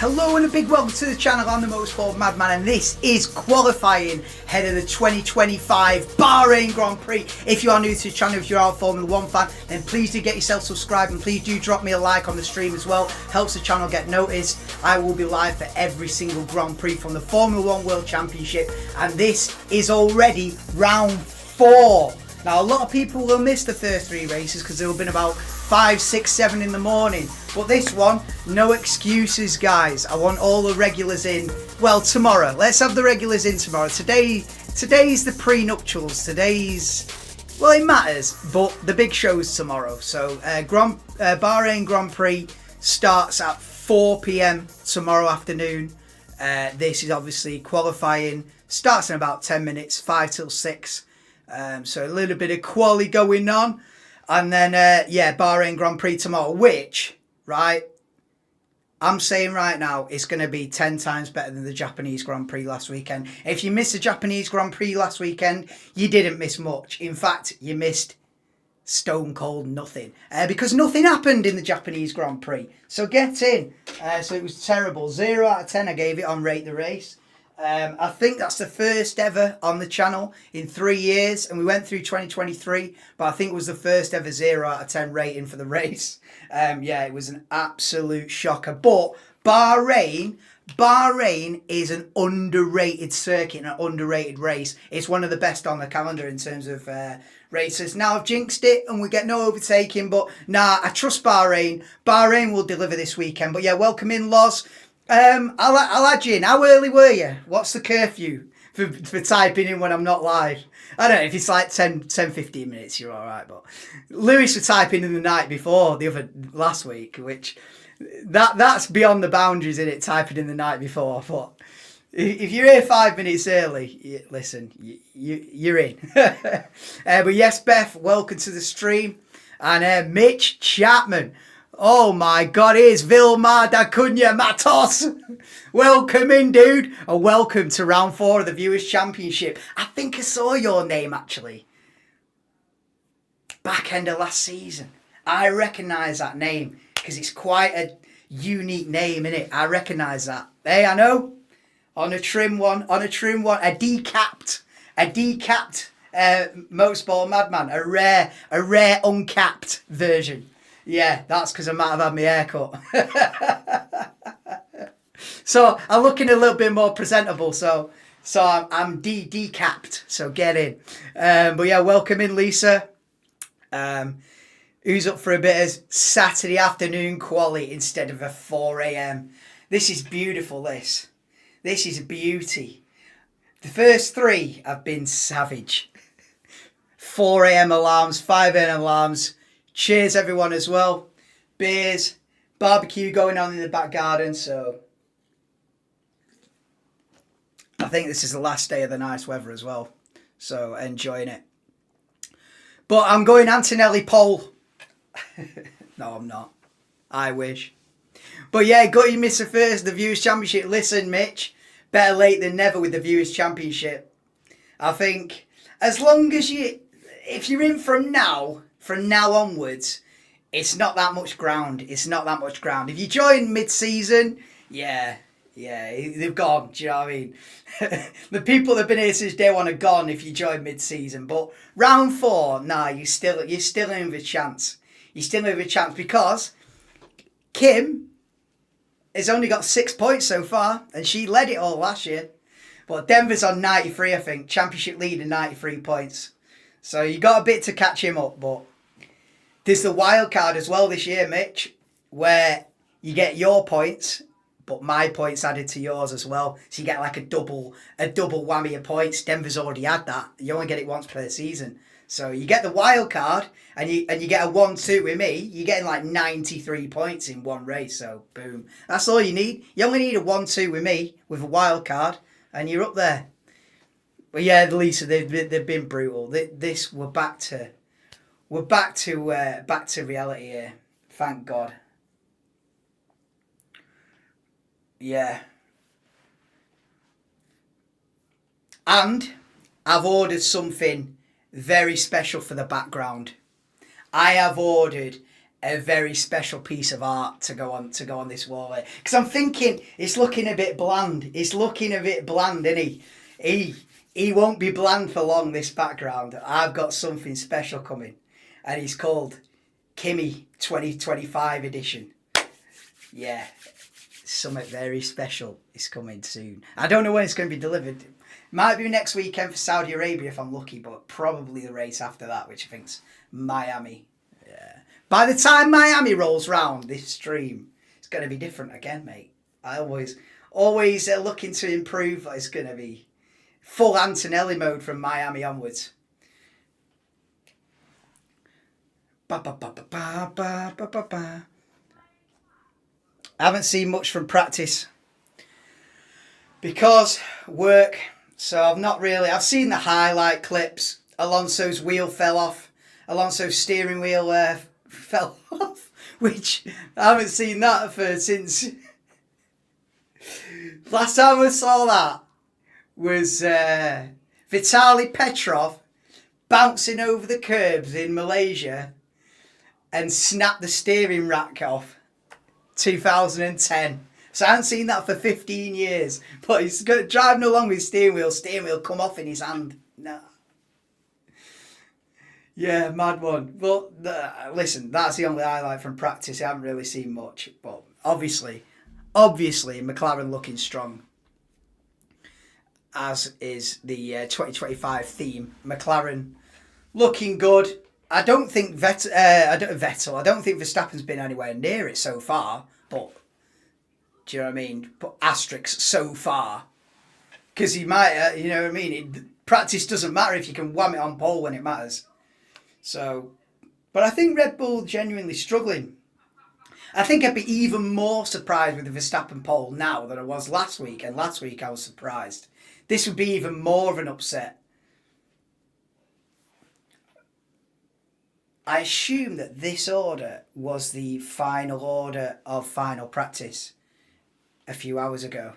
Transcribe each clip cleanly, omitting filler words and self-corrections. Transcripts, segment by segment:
Hello and a big welcome to the channel. I'm the Motorsport Madman and this is qualifying ahead of the 2025 Bahrain Grand Prix. If you are new to the channel, if you are a Formula 1 fan, then please do get yourself subscribed and please do drop me a like on the stream as well. Helps the channel get noticed. I will be live for every single Grand Prix from the Formula 1 World Championship, and this is already round 4. Now, a lot of people will miss the first 3 races because there will have been about 5, 6, 7 in the morning. But this one, no excuses, guys. I want all the regulars in. Well, tomorrow. Let's have the regulars in tomorrow. Today's the pre-nuptials. Well, it matters, but the big show's tomorrow. So, Bahrain Grand Prix starts at 4 p.m. tomorrow afternoon. This is obviously qualifying. Starts in about 10 minutes, 5 till 6. So a little bit of quali going on, and then Bahrain Grand Prix tomorrow, which, right, I'm saying right now, it's going to be 10 times better than the Japanese Grand Prix last weekend. If you missed the Japanese Grand Prix last weekend, you didn't miss much. In fact, you missed stone cold nothing, because nothing happened in the Japanese Grand Prix. So get in. So it was terrible. 0 out of 10 I gave it on Rate the Race. I think that's the first ever on the channel in 3 years, and we went through 2023, but I think it was the first ever 0 out of 10 rating for the race. It was an absolute shocker. But Bahrain is an underrated circuit and an underrated race. It's one of the best on the calendar in terms of races. Now, I've jinxed it and we get no overtaking, but nah, I trust Bahrain. Bahrain will deliver this weekend. But yeah, welcome in, Loz. I'll add you in. How early were you? What's the curfew for typing in when I'm not live? I don't know, if it's like 10-15 minutes, you're alright, but Lewis was typing in the night before, last week, which that's beyond the boundaries, in it, typing in the night before. But if you're here 5 minutes early, listen, you're in. But yes, Beth, welcome to the stream. And Mitch Chapman, oh my God, here's Vilma da Cunha Matos. Welcome in, dude. And welcome to round 4 of the Viewers' Championship. I think I saw your name, actually, back end of last season. I recognise that name because it's quite a unique name, innit? I recognise that. Hey, I know. On a trim one, a decapped Motorsport Madman, a rare uncapped version. Yeah, that's because I might have had my hair cut. So I'm looking a little bit more presentable. So I'm decapped. So get in. But yeah, welcome in, Lisa. Who's up for a bit of Saturday afternoon quali instead of a 4 a.m. This is beautiful. This is a beauty. The first 3 have been savage. 4 a.m. alarms, 5 a.m. alarms. Cheers, everyone, as well. Beers, barbecue going on in the back garden. So I think this is the last day of the nice weather as well. So enjoying it. But I'm going Antonelli pole. No, I'm not. I wish. But yeah, got you missed the Viewers' Championship. Listen, Mitch, better late than never with the Viewers' Championship. I think as long as if you're in from now onwards, it's not that much ground. If you join mid-season, yeah, they've gone. Do you know what I mean? The people that have been here since day 1 are gone if you join mid-season. But round 4, nah, you're still in with a chance. You're still in with a chance because Kim has only got 6 points so far, and she led it all last year. But Denver's on 93, I think. Championship leader, 93 points. So you got a bit to catch him up, but there's the wild card as well this year, Mitch, where you get your points, but my points added to yours as well. So you get like a double whammy of points. Denver's already had that. You only get it once per season. So you get the wild card and you get a 1-2 with me. You're getting like 93 points in one race. So boom. That's all you need. You only need a 1-2 with me with a wild card and you're up there. But yeah, Lisa, they've been brutal. We're back to reality here. Thank God. Yeah. And I've ordered something very special for the background. I have ordered a very special piece of art to go on this wall. Because I'm thinking it's looking a bit bland. It's looking a bit bland, isn't he? He won't be bland for long, this background. I've got something special coming. And it's called Kimi 2025 edition. Yeah, something very special is coming soon. I don't know when it's going to be delivered. Might be next weekend for Saudi Arabia if I'm lucky, but probably the race after that, which I think's Miami. Yeah. By the time Miami rolls round, this stream, it's going to be different again, mate. I always looking to improve. It's going to be full Antonelli mode from Miami onwards. Ba, ba, ba, ba, ba, ba, ba, ba, ba. I haven't seen much from practice because work, so I've not really. I've seen the highlight clips. Alonso's wheel fell off. Alonso's steering wheel fell off, which I haven't seen that since last time I saw that was Vitaly Petrov bouncing over the curbs in Malaysia and snapped the steering rack off. 2010. So I haven't seen that for 15 years. But he's driving along with steering wheel come off in his hand. No. Yeah, mad one. Well, listen, that's the only highlight from practice. I haven't really seen much. But obviously, McLaren looking strong. As is the 2025 theme. McLaren looking good. I don't think I don't think Verstappen's been anywhere near it so far, but do you know what I mean? Put asterisks so far. Because he might, you know what I mean? Practice doesn't matter if you can wham it on pole when it matters. So, but I think Red Bull genuinely struggling. I think I'd be even more surprised with the Verstappen pole now than I was last week, and last week I was surprised. This would be even more of an upset. I assume that this order was the final order of final practice a few hours ago.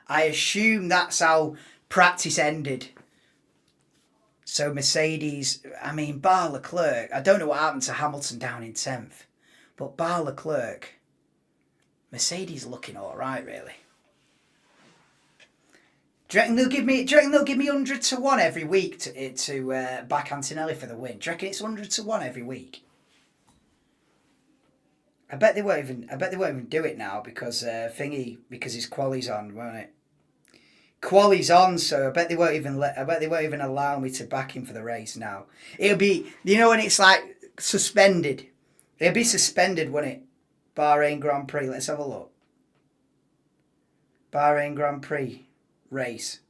I assume that's how practice ended. So Mercedes, bar Leclerc, I don't know what happened to Hamilton down in 10th, but bar Leclerc, Mercedes looking all right, really. Do you reckon they'll give me 100 to 1 every week to back Antonelli for the win? Do you reckon it's 100 to 1 every week? I bet they won't even do it now because because his quali's on, won't it? Quali's on, so I bet they won't even allow me to back him for the race now. It'll be, when it's like suspended. It'll be suspended, won't it? Bahrain Grand Prix. Let's have a look. Bahrain Grand Prix race.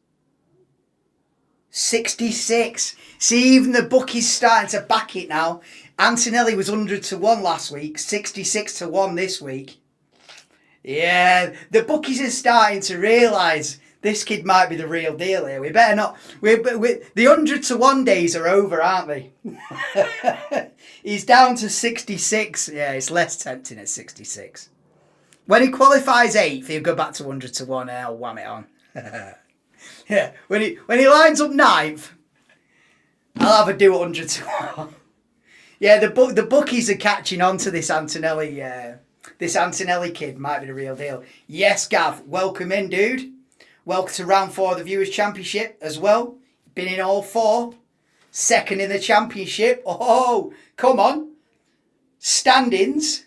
66. See, even the bookies starting to back it now. Antonelli was 100 to 1 last week, 66 to 1 this week. Yeah, the bookies are starting to realise this kid might be the real deal here. We better not. The 100 to 1 days are over, aren't they? He's down to 66. Yeah, it's less tempting at 66. When he qualifies 8th, he'll go back to 100 to 1 and I'll wham it on. Yeah, when he lines up 9th, I'll have a do 100 to 1. Yeah, the bookies are catching on to this Antonelli. This Antonelli kid might be the real deal. Yes, Gav, welcome in, dude. Welcome to round 4 of the Viewers' Championship as well. Been in all 4. Second in the championship. Oh, come on. Standings.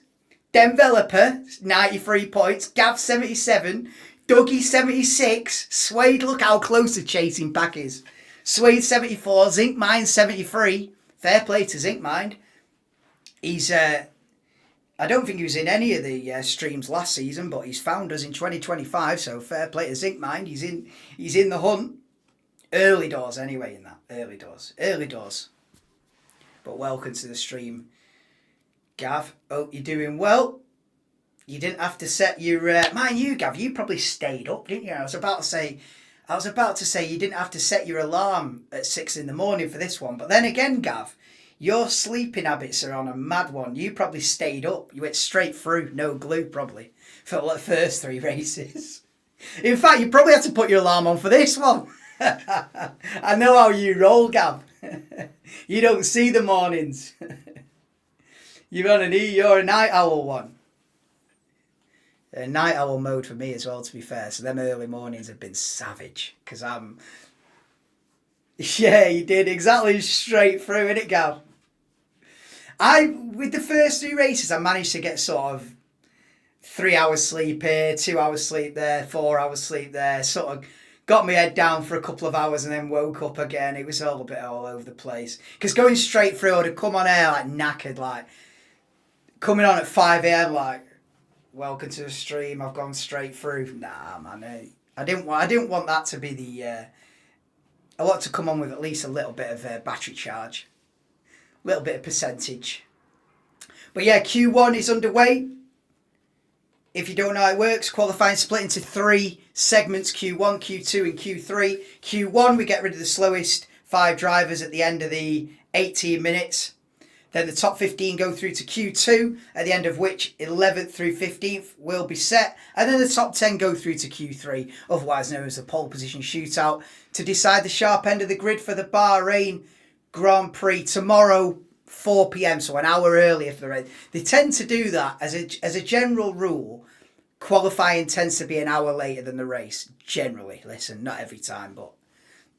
Developer, 93 points. Gav, 77. Dougie, 76. Suede, look how close the chasing pack is. Suede, 74. Zinc Mind, 73. Fair play to Zinc Mind. He's, I don't think he was in any of the streams last season, but he's found us in 2025, so fair play to Zinc Mind. He's in the hunt. Early doors anyway in that. Early doors. But welcome to the stream, Gav. Hope you're doing well. You didn't have to set your... mind you, Gav, you probably stayed up, didn't you? I was about to say you didn't have to set your alarm at 6 in the morning for this one. But then again, Gav, your sleeping habits are on a mad one. You probably stayed up. You went straight through, no glue probably, for the first 3 races. In fact, you probably had to put your alarm on for this one. I know how you roll, Gav. You don't see the mornings. You're a night owl one. A night owl mode for me as well, to be fair. So them early mornings have been savage. Because I'm... Yeah, you did. Exactly straight through, innit, Gav? With the first 3 races, I managed to get sort of 3 hours sleep here, 2 hours sleep there, 4 hours sleep there. Sort of got my head down for a couple of hours and then woke up again. It was all a bit all over the place. Because going straight through, I'd have come on air like knackered, like coming on at 5 a.m. like, welcome to the stream. I've gone straight through. Nah, man, I didn't want that to be the. I want to come on with at least a little bit of battery charge, a little bit of percentage. But yeah, Q1 is underway. If you don't know how it works, qualifying split into 3 segments, Q1, Q2 and Q3. Q1, we get rid of the slowest 5 drivers at the end of the 18 minutes. Then the top 15 go through to Q2, at the end of which 11th through 15th will be set. And then the top 10 go through to Q3, otherwise known as the pole position shootout, to decide the sharp end of the grid for the Bahrain Grand Prix tomorrow, 4 p.m, so an hour earlier for the race. They tend to do that as a general rule. Qualifying tends to be an hour later than the race, generally. Listen, not every time, but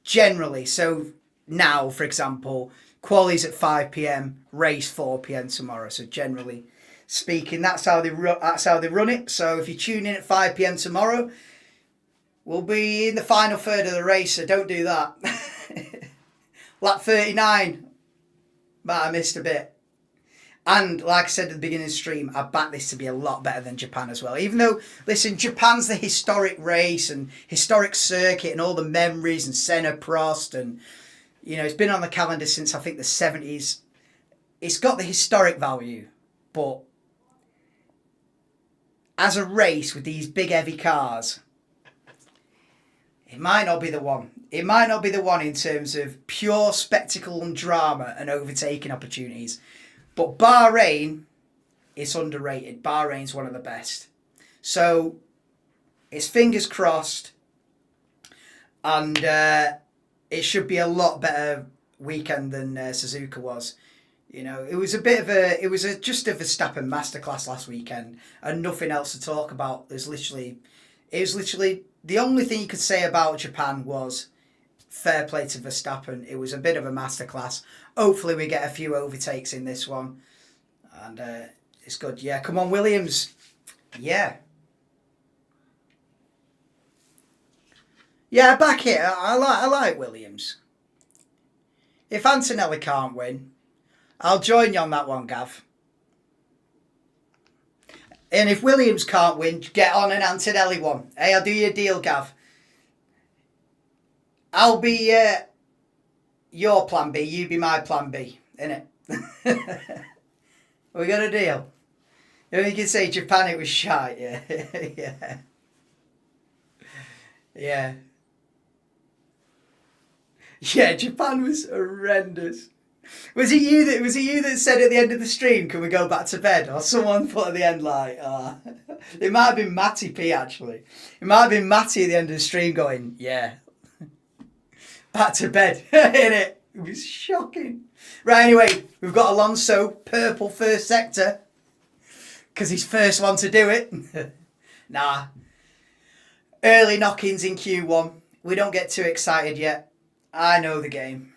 generally. So now, for example, quali's at 5 p.m, race 4 p.m. tomorrow. So generally speaking, that's how they run it. So if you tune in at 5 p.m. tomorrow, we'll be in the final third of the race. So don't do that. Lap 39. But I missed a bit. And like I said at the beginning of the stream, I back this to be a lot better than Japan as well. Even though, listen, Japan's the historic race and historic circuit and all the memories and Senna, Prost and, you know, it's been on the calendar since I think the 70s. It's got the historic value, but as a race with these big heavy cars, it might not be the one. It might not be the one in terms of pure spectacle and drama and overtaking opportunities. But Bahrain is underrated. Bahrain's one of the best. So it's fingers crossed. And it should be a lot better weekend than Suzuka was. You know, it was just a Verstappen masterclass last weekend and nothing else to talk about. It was literally the only thing you could say about Japan was fair play to Verstappen. It was a bit of a masterclass. Hopefully we get a few overtakes in this one. And it's good. Yeah, come on, Williams. Yeah. Yeah, back it. I like Williams. If Antonelli can't win, I'll join you on that one, Gav. And if Williams can't win, get on an Antonelli one. Hey, I'll do you a deal, Gav. I'll be your plan B, you be my plan B, innit? We got a deal. You can say Japan, it was shite, yeah. Yeah. Yeah. Yeah, Japan was horrendous. Was it you that said at the end of the stream, can we go back to bed? Or someone put at the end like, it might have been Matty P actually. It might have been Matty at the end of the stream going, yeah. Back to bed, innit? It was shocking. Right, anyway, we've got Alonso, purple first sector. Because he's first one to do it. Nah. Early knock-ins in Q1. We don't get too excited yet. I know the game.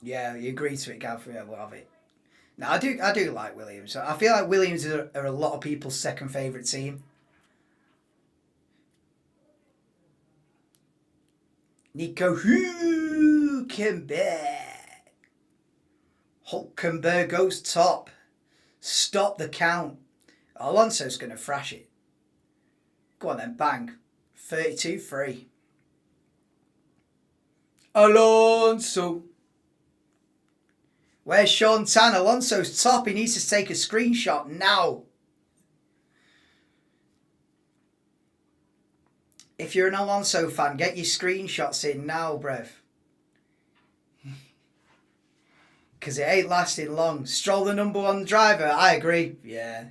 Yeah, you agree to it, Gav. Yeah, we'll have it. No, I do like Williams. I feel like Williams are a lot of people's second favourite team. Nico Hülkenberg. Hulkenberg goes top. Stop the count. Alonso's going to thrash it. Go on then, bang. 32-3. Alonso. Where's Sean Tan? Alonso's top. He needs to take a screenshot now. If you're an Alonso fan, get your screenshots in now, bruv. Because it ain't lasting long. Stroll the number one driver. I agree. Yeah.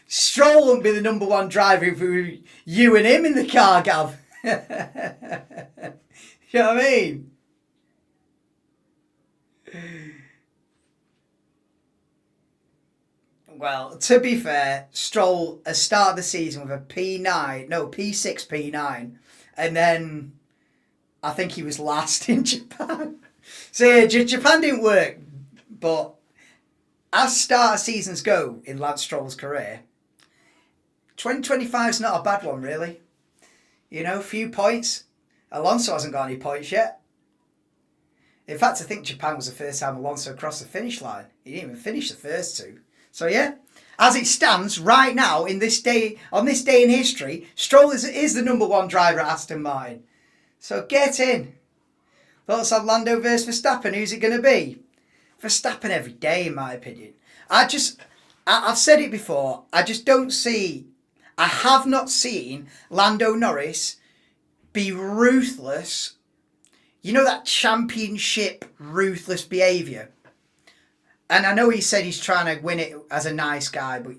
Stroll won't be the number one driver if we were you and him in the car, Gav. You know what I mean? Well, to be fair, Stroll has started the season with a P9, no, P6, P9, and then I think he was last in Japan. So yeah, Japan didn't work, but as start of seasons go in Lance Stroll's career, 2025 is not a bad one, really. You know, few points. Alonso hasn't got any points yet. In fact, I think Japan was the first time Alonso crossed the finish line. He didn't even finish the first two. So yeah, as it stands right now in this day, on this day in history, Stroll is the number one driver at Aston Martin. So get in. Thoughts on Lando versus Verstappen? Who's it going to be? Verstappen every day, in my opinion. I've said it before. I have not seen Lando Norris be ruthless. You know, that championship ruthless behaviour. And I know he said he's trying to win it as a nice guy, but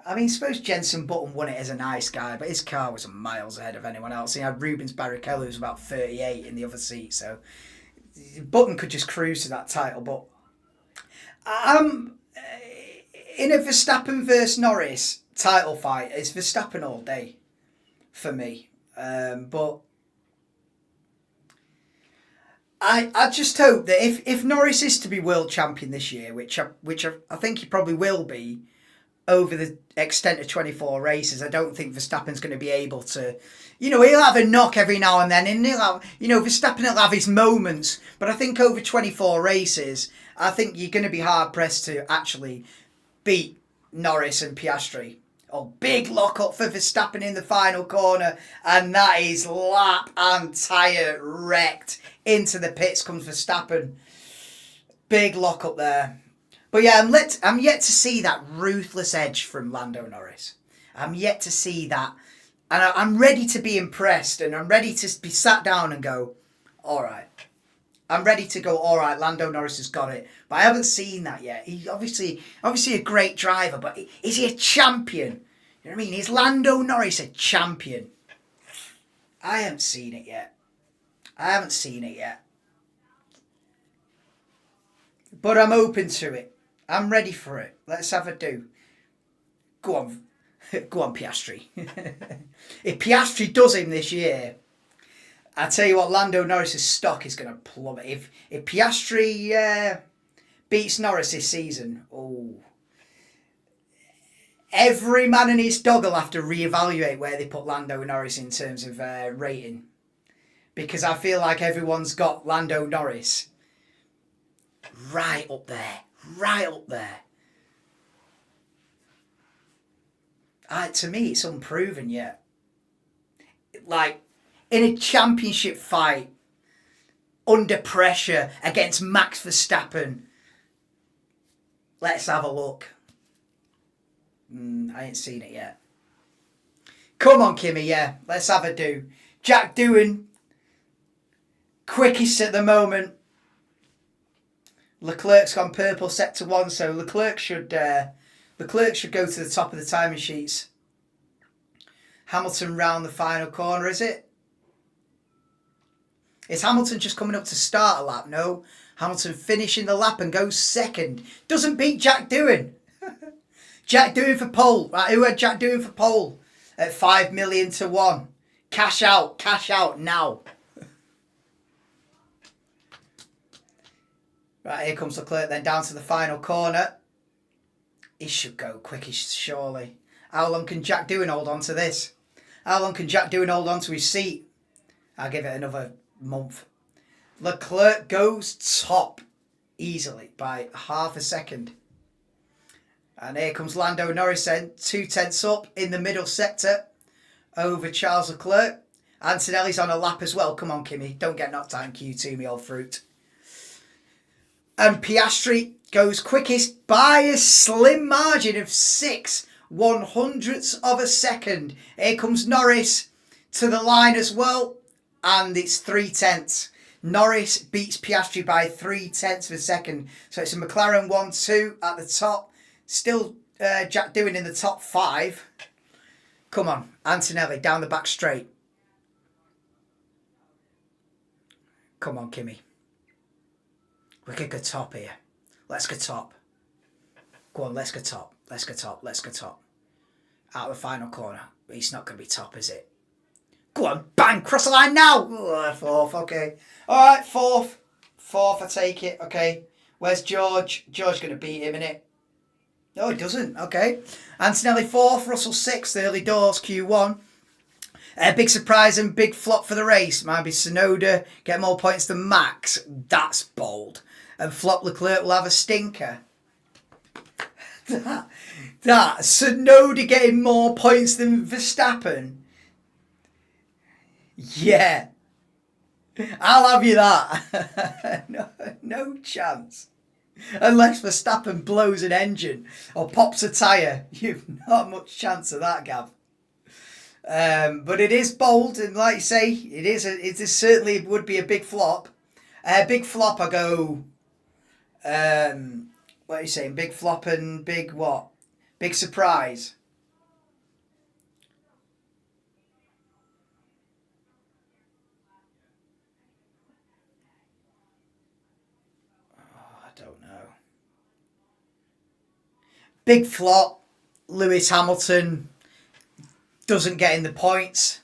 I mean, suppose Jenson Button won it as a nice guy, but his car was miles ahead of anyone else. He had Rubens Barrichello, who was about 38 in the other seat, so Button could just cruise to that title. But in a Verstappen versus Norris title fight, it's Verstappen all day for me. But I just hope that if Norris is to be world champion this year, which I think he probably will be over the extent of 24 races, I don't think Verstappen's going to be able to, you know, he'll have a knock every now and then, and he'll have, you know, Verstappen will have his moments, but I think over 24 races, I think you're going to be hard pressed to actually beat Norris and Piastri. Oh, big lock up for Verstappen in the final corner, and that is lap and tyre wrecked. Into the pits comes Verstappen. Big lock up there. But yeah, I'm yet to see that ruthless edge from Lando Norris. I'm yet to see that. And I'm ready to be impressed, and I'm ready to be sat down and go, all right. I'm ready to go, all right, Lando Norris has got it. But I haven't seen that yet. He's obviously a great driver, but is he a champion? You know what I mean? Is Lando Norris a champion? I haven't seen it yet. But I'm open to it. I'm ready for it. Let's have a do. Go on. Go on, Piastri. If Piastri does him this year, I tell you what, Lando Norris's stock is going to plummet. If Piastri beats Norris this season, every man and his dog will have to reevaluate where they put Lando Norris in terms of rating. Because I feel like everyone's got Lando Norris right up there. To me, it's unproven yet. Like, in a championship fight, under pressure against Max Verstappen, let's have a look. I ain't seen it yet. Come on, Kimmy, yeah, let's have a do. Jack Doohan, quickest at the moment. Leclerc's gone purple sector 1, so Leclerc should go to the top of the timing sheets. Hamilton round the final corner, is it? Is Hamilton just coming up to start a lap? No. Hamilton finishing the lap and goes second. Doesn't beat Jack Doohan. Jack Doohan for pole. Right, who had Jack Doohan for pole? At 5 million to 1. Cash out now. Right, here comes Leclerc then down to the final corner. He should go quickest, surely. How long can Jack Doohan hold on to this? How long can Jack Doohan hold on to his seat? I'll give it another month. Leclerc goes top easily by half a second. And here comes Lando Norris then, 2/10 up in the middle sector over Charles Leclerc. Antonelli's on a lap as well. Come on, Kimmy, don't get knocked out in Q2, me old fruit. And Piastri goes quickest by a slim margin of 6/100ths of a second. Here comes Norris to the line as well, and it's 3/10. Norris beats Piastri by 3/10 of a second. So it's a McLaren 1-2 at the top. Still Jack Doohan in the top 5. Come on, Antonelli, down the back straight. Come on, Kimmy. We could go top here. Let's go top. Go on, let's go top. Let's go top. Let's go top. Out of the final corner. It's not going to be top, is it? Go on, bang, cross the line now. Ugh, fourth, okay. All right, fourth. Fourth, I take it, okay. Where's George? George going to beat him, innit? No, he doesn't, okay. Antonelli fourth, Russell sixth, early doors, Q1. Big surprise and big flop for the race. Might be Sonoda, get more points than Max. That's bold. And flop Leclerc will have a stinker. that Sonoda getting more points than Verstappen. Yeah. I'll have you that. no chance. Unless Verstappen blows an engine or pops a tyre. You've not much chance of that, Gav. But it is bold, and like you say, it certainly would be a big flop. Big flop, I go... what are you saying? Big flop and big what? Big surprise. I don't know. Big flop. Lewis Hamilton doesn't get in the points.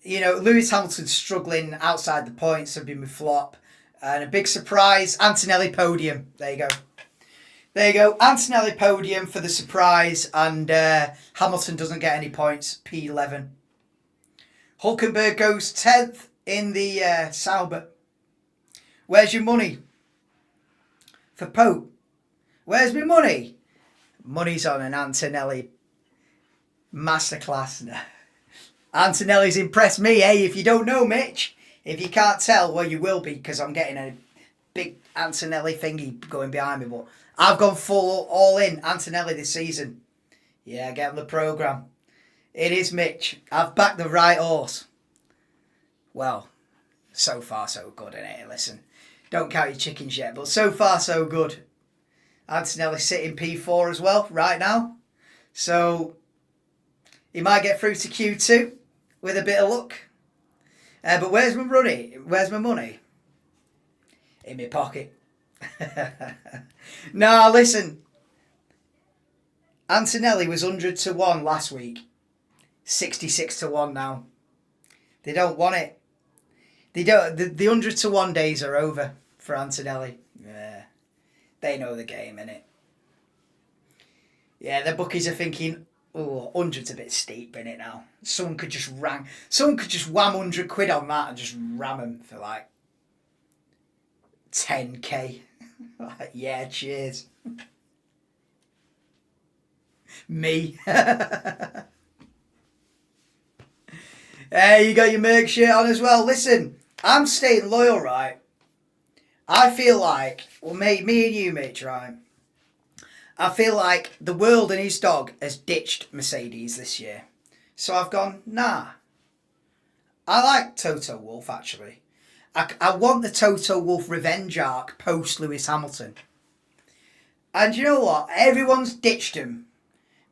You know, Lewis Hamilton's struggling outside the points, so been with flop. And a big surprise, Antonelli podium. There you go. There you go. Antonelli podium for the surprise, and Hamilton doesn't get any points. P11. Hulkenberg goes 10th in the Sauber. Where's your money? For Pope. Where's my money? Money's on an Antonelli masterclass. Antonelli's impressed me, eh? If you don't know, Mitch. If you can't tell, well, you will be, because I'm getting a big Antonelli thingy going behind me. But I've gone full all in Antonelli this season. Yeah, get on the programme. It is Mitch. I've backed the right horse. Well, so far so good, innit? Listen, don't count your chickens yet, but so far so good. Antonelli sitting P4 as well right now. So he might get through to Q2 with a bit of luck. But where's my money? Where's my money? In my pocket. Nah, listen. Antonelli was 100 to 1 last week. 66 to 1 now. They don't want it. They don't. The 100 to 1 days are over for Antonelli. Yeah. They know the game, innit? Yeah, the bookies are thinking, oh, 100's a bit steep, innit now? Someone could just wham £100 on that and just ram them for like 10k. Like, yeah, cheers. Me. Hey, you got your Merc shirt on as well. Listen, I'm staying loyal, right? I feel like, well, me and you, Mitch, right? I feel like the world and his dog has ditched Mercedes this year. So I've gone, nah. I like Toto Wolff, actually. I want the Toto Wolff revenge arc post Lewis Hamilton. And you know what? Everyone's ditched him.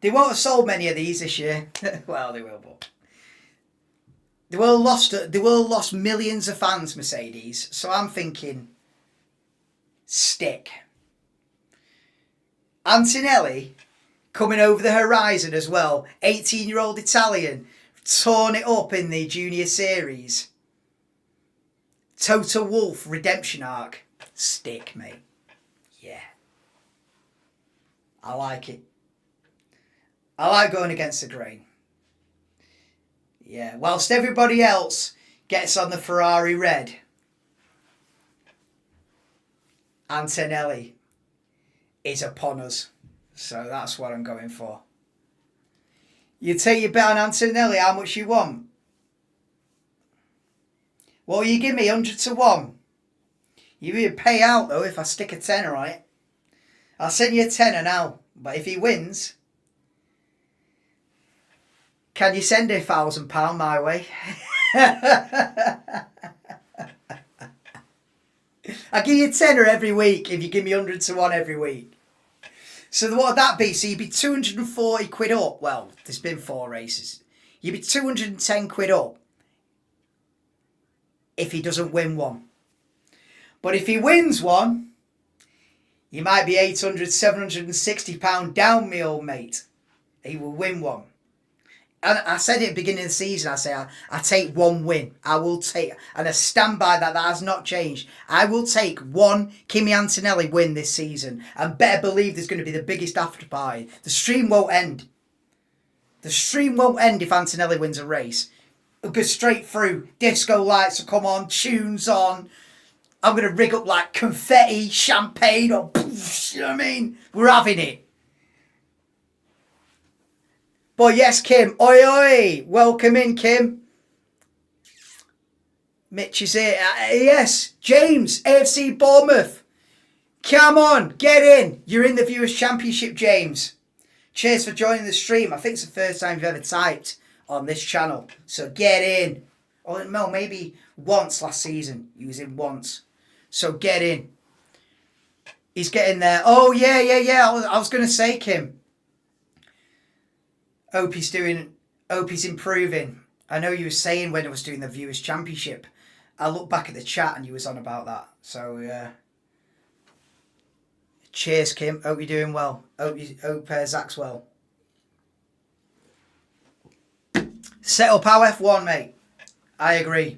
They won't have sold many of these this year. Well, they will, but... They will have lost millions of fans, Mercedes. So I'm thinking... Stick. Antonelli coming over the horizon as well. 18-year-old Italian. Torn it up in the junior series. Toto Wolff redemption arc. Stick, mate. Yeah. I like it. I like going against the grain. Yeah. Whilst everybody else gets on the Ferrari red, Antonelli is upon us. So that's what I'm going for. You take your bet on Antonelli, how much you want? Well, you give me 100 to 1. You even pay out though if I stick a tenner on it. I'll send you a tenner now. But if he wins, can you send £1,000 my way? I give you a tenner every week if you give me 100 to 1 every week. So what would that be? So you'd be 240 quid up. Well, there's been 4 races. You'd be 210 quid up if he doesn't win one. But if he wins one, you might be 800, 760 pound down, me old mate. He will win one. And I said it at the beginning of the season, I say I take one win. I will take, and I stand by that. That has not changed. I will take one Kimi Antonelli win this season, and better believe there's going to be the biggest after party. The stream won't end. The stream won't end if Antonelli wins a race. It'll go straight through. Disco lights will come on, tunes on. I'm going to rig up like confetti, champagne, or poof, you know what I mean? We're having it. But yes, Kim. Oi, oi. Welcome in, Kim. Mitch is here. Yes, James, AFC Bournemouth. Come on, get in. You're in the Viewers' Championship, James. Cheers for joining the stream. I think it's the first time you've ever typed on this channel. So get in. Oh, no, maybe once last season. He was in once. So get in. He's getting there. Oh, yeah. I was going to say, Kim. Hope he's improving. I know you were saying when I was doing the Viewers' Championship. I looked back at the chat and you was on about that. So, cheers, Kim. Hope you're doing well. Hope Zach's well. Set up our F1, mate. I agree.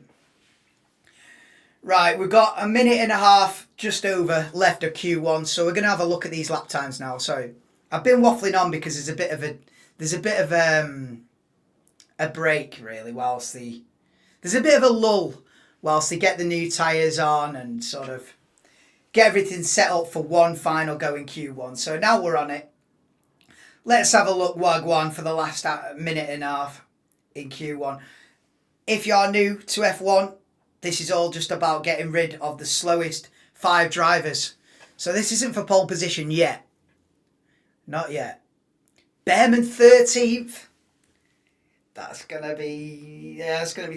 Right, we've got a minute and a half just over left of Q1, so we're going to have a look at these lap times now. So, I've been waffling on because there's a bit of a break really there's a bit of a lull whilst they get the new tyres on and sort of get everything set up for one final go in Q1. So now we're on it. Let's have a look Wagwan for the last minute and a half in Q1. If you're new to F1, this is all just about getting rid of the slowest 5 drivers. So this isn't for pole position yet. Not yet. Behrman 13th. That's going to be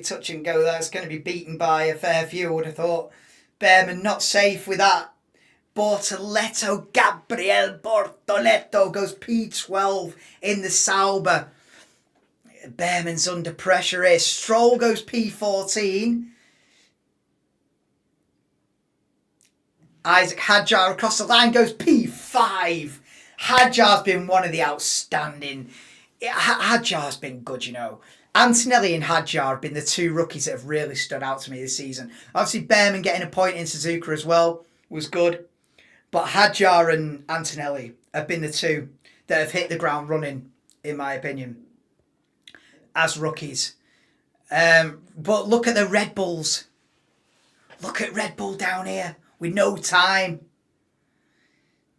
touch and go. That's going to be beaten by a fair few, I would have thought. Behrman not safe with that. Gabriel Bortoletto goes P12 in the Sauber. Behrman's under pressure here. Stroll goes P14. Isaac Hadjar across the line goes P5. Hadjar's been one of the outstanding. Hadjar's been good, you know. Antonelli and Hadjar have been the 2 rookies that have really stood out to me this season. Obviously, Behrman getting a point in Suzuka as well was good. But Hadjar and Antonelli have been the 2 that have hit the ground running, in my opinion, as rookies. But look at the Red Bulls. Look at Red Bull down here with no time.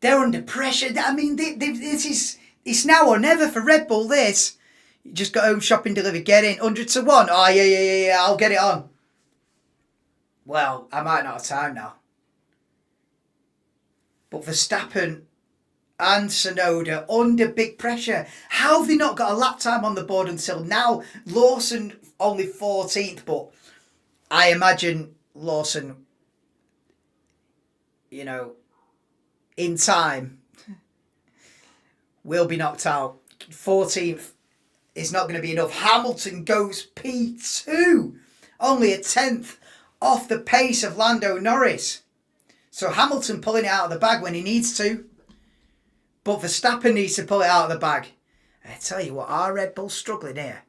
They're under pressure. I mean, it's now or never for Red Bull, this. You just got home shopping delivered, get in, 100 to 1. Oh, yeah, I'll get it on. Well, I might not have time now. But Verstappen and Tsunoda under big pressure. How have they not got a lap time on the board until now? Lawson only 14th, but I imagine Lawson, you know, in time, will be knocked out. 14th is not going to be enough. Hamilton goes P2. Only a 10th off the pace of Lando Norris. So Hamilton pulling it out of the bag when he needs to. But Verstappen needs to pull it out of the bag. I tell you what, our Red Bull's struggling here.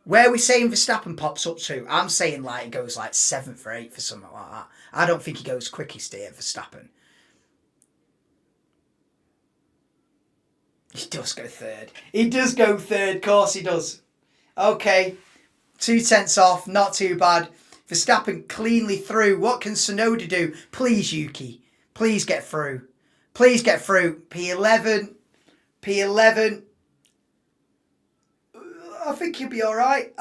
Where are we saying Verstappen pops up to? I'm saying like it goes like 7th or 8th or something like that. I don't think he goes quickest here, Verstappen. He does go 3rd. He does go 3rd, of course he does. Okay, 2 tenths off, not too bad. Verstappen cleanly through. What can Tsunoda do? Please, Yuki. Please get through. Please get through. P11. P11. I think he'll be alright.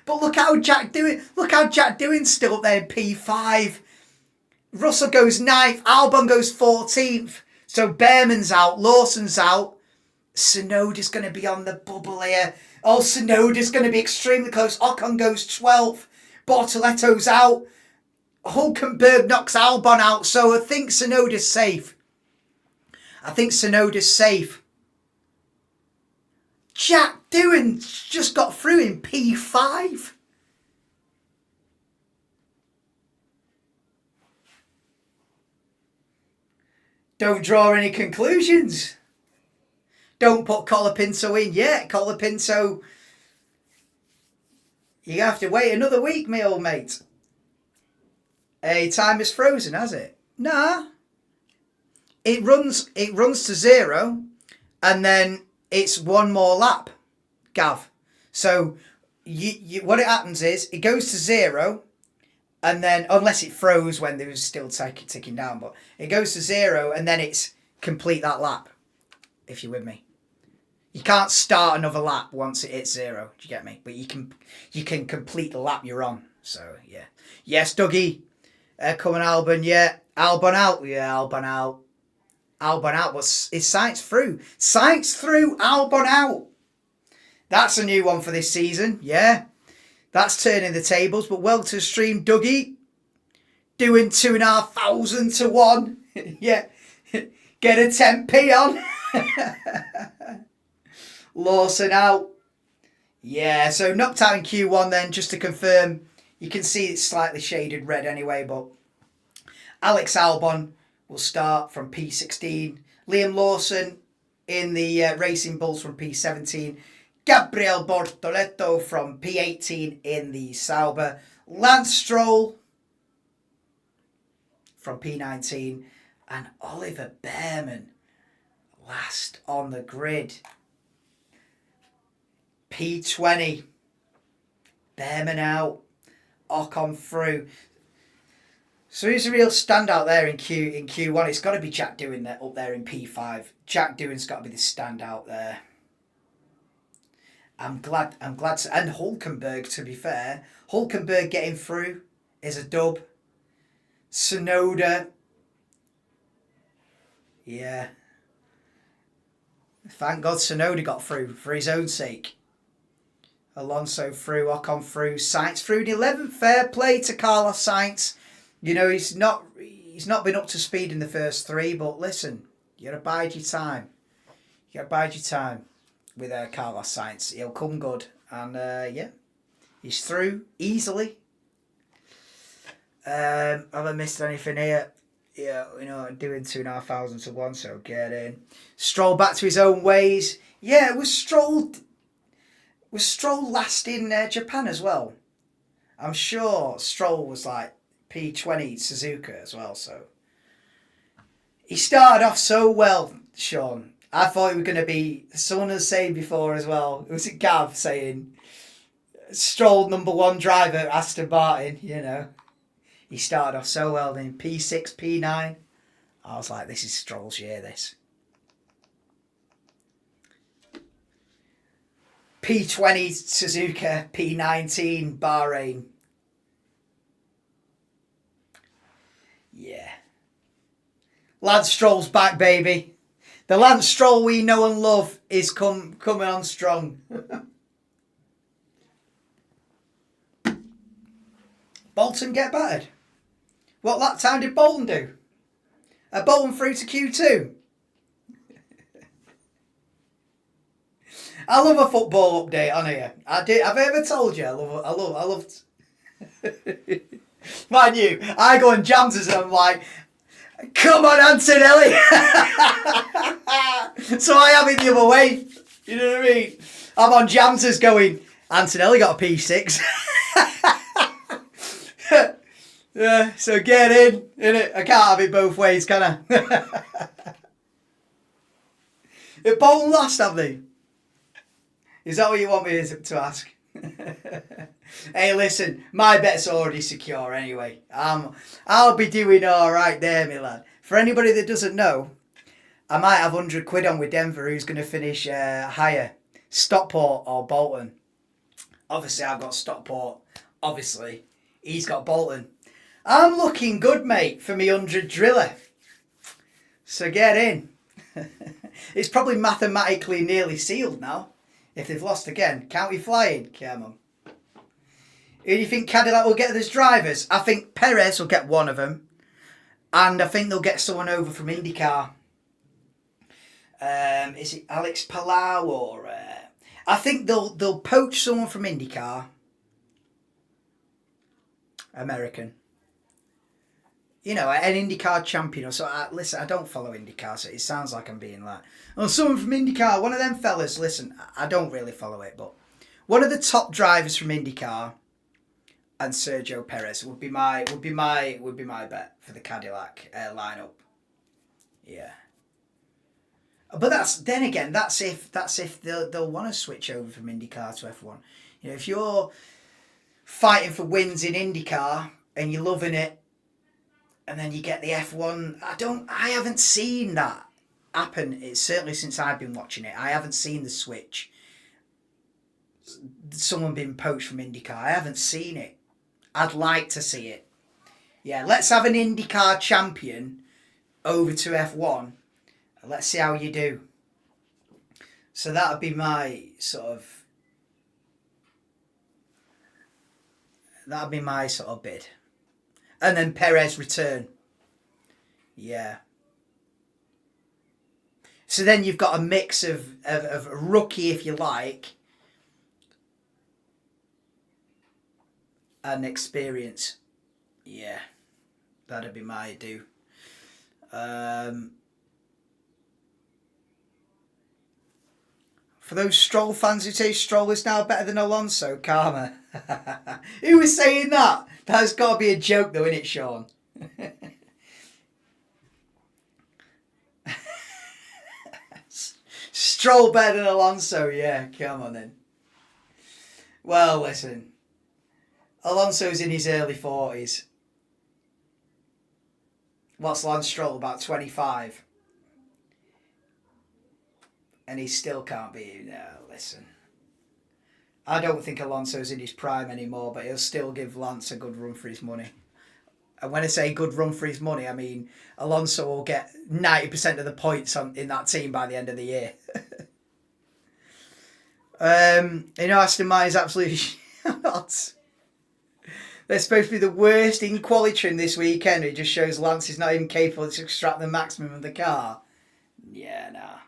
But look how Jack Doohan's still up there in P5. Russell goes 9th. Albon goes 14th. So Behrman's out. Lawson's out. Tsunoda's going to be on the bubble here. Oh, Tsunoda's going to be extremely close. Ocon goes 12th. Bortoletto's out. Hulkenberg knocks Albon out. So I think Tsunoda's safe. I think Sonoda's safe. Jack Doohan's just got through in P5. Don't draw any conclusions. Don't put Colapinto in yet. Colapinto, you have to wait another week, my old mate. Hey, time is frozen, has it? Nah. It runs to 0, and then it's one more lap, Gav. So what it happens is it goes to 0, and then, unless it froze when there was still ticking down, but it goes to 0, and then it's complete that lap, if you're with me. You can't start another lap once it hits 0. Do you get me? But you can complete the lap you're on. So yeah, yes, Dougie, coming Albon, yeah, Albon out, yeah, Albon out, Albon out. But is Sainz through? Sainz through, Albon out. That's a new one for this season. Yeah, that's turning the tables. But well to stream, Dougie, doing 2,500 to 1. Yeah, get a 10p on. Lawson out. Yeah, so knocked out in Q1 then, just to confirm. You can see it's slightly shaded red anyway, but Alex Albon will start from P16. Liam Lawson in the Racing Bulls from P17. Gabriel Bortoleto from P18 in the Sauber. Lance Stroll from P19. And Oliver Behrman last on the grid. P20. Behrman out. Ocon through. So who's a real standout there in Q1? It's got to be Jack Doohan up there in P5. Jack Doohan's got to be the standout there. I'm glad and Hulkenberg, to be fair. Hulkenberg getting through is a dub. Tsunoda. Yeah. Thank God Tsunoda got through for his own sake. Alonso through, Ocon through, Sainz through in 11th. Fair play to Carlos Sainz. You know, he's not been up to speed in the first 3, but listen, you gotta bide your time. You gotta bide your time with Carlos Sainz. He'll come good. And yeah, he's through easily. Have I missed anything here? Yeah, you know, doing 2,500 to 1, so get in. Stroll back to his own ways. Yeah, was Stroll last in Japan as well? I'm sure Stroll was like P20 Suzuka as well, so. He started off so well, Sean. I thought it was going to be, someone was saying before as well, was it Gav saying, Stroll #1 driver at Aston Martin, you know. He started off so well in P6, P9. I was like, this is Stroll's year, this. P20 Suzuka, P19 Bahrain. Yeah. Lance Stroll's back, baby. The Lance Stroll we know and love is coming on strong. Bolton get battered. What lap time did Bolton do? Are Bolton through to Q2? I love a football update on here. I do. Have I ever told you? I love. Mind you, I go on Jamsers and I'm like, come on, Antonelli. So I have it the other way. You know what I mean? I'm on Jamsers going, Antonelli got a P6. Yeah, so get in, innit? I can't have it both ways, can I? If Bolton lost, have they? Is that what you want me to ask? Hey, listen, my bet's already secure anyway. I'll be doing all right there, my lad. For anybody that doesn't know, I might have 100 quid on with Denver, who's going to finish higher, Stockport or Bolton. Obviously, I've got Stockport. Obviously, he's got Bolton. I'm looking good, mate, for me 100 driller. So get in. It's probably mathematically nearly sealed now. If they've lost again. County flying. Come on. Who do you think Cadillac will get as drivers? I think Perez will get one of them. And I think they'll get someone over from IndyCar. Is it Alex Palau or... I think they'll poach someone from IndyCar. American. You know, an IndyCar champion. So, listen, I don't follow IndyCar, so it sounds like I'm being like, oh, someone from IndyCar, one of them fellas. Listen, I don't really follow it, but one of the top drivers from IndyCar and Sergio Perez would be my bet for the Cadillac lineup. Yeah. But that's if they'll want to switch over from IndyCar to F1. You know, if you're fighting for wins in IndyCar and you're loving it, and then you get the F1. I haven't seen that happen. It's certainly since I've been watching it. I haven't seen the switch. Someone being poached from IndyCar. I haven't seen it. I'd like to see it. Yeah, let's have an IndyCar champion over to F1. And let's see how you do. So that would be my sort of bid. And then Perez return. Yeah. So then you've got a mix of rookie, if you like, and experience. Yeah. That'd be my do. For those Stroll fans who say Stroll is now better than Alonso, karma. Who was saying that? That's got to be a joke though, isn't it, Sean? Stroll better than Alonso, yeah, come on then. Well, listen. Alonso's in his early 40s. What's Lance Stroll, about 25? And he still can't be... No, listen. I don't think Alonso's in his prime anymore, but he'll still give Lance a good run for his money. And when I say good run for his money, I mean Alonso will get 90% of the points in that team by the end of the year. Aston Martin's absolutely not. They're supposed to be the worst in quali trim this weekend. It just shows Lance is not even capable to extract the maximum of the car. Yeah, nah.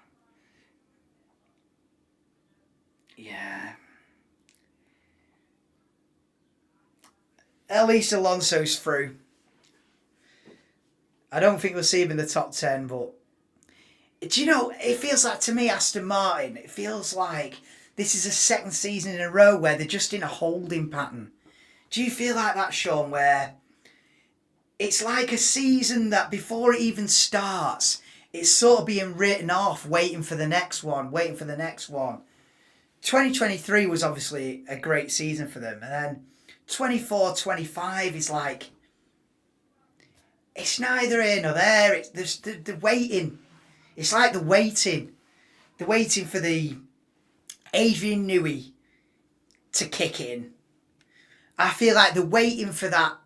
Yeah. At least Alonso's through. I don't think we'll see him in the top 10, but... Do you know, it feels like to me, Aston Martin, it feels like this is a second season in a row where they're just in a holding pattern. Do you feel like that, Sean, where it's like a season that before it even starts, it's sort of being written off, waiting for the next one. 2023 was obviously a great season for them. And then 24-25 is like, it's neither here nor there. It's the waiting. It's like the waiting. The waiting for the Adrian Newey to kick in. I feel like they're waiting for that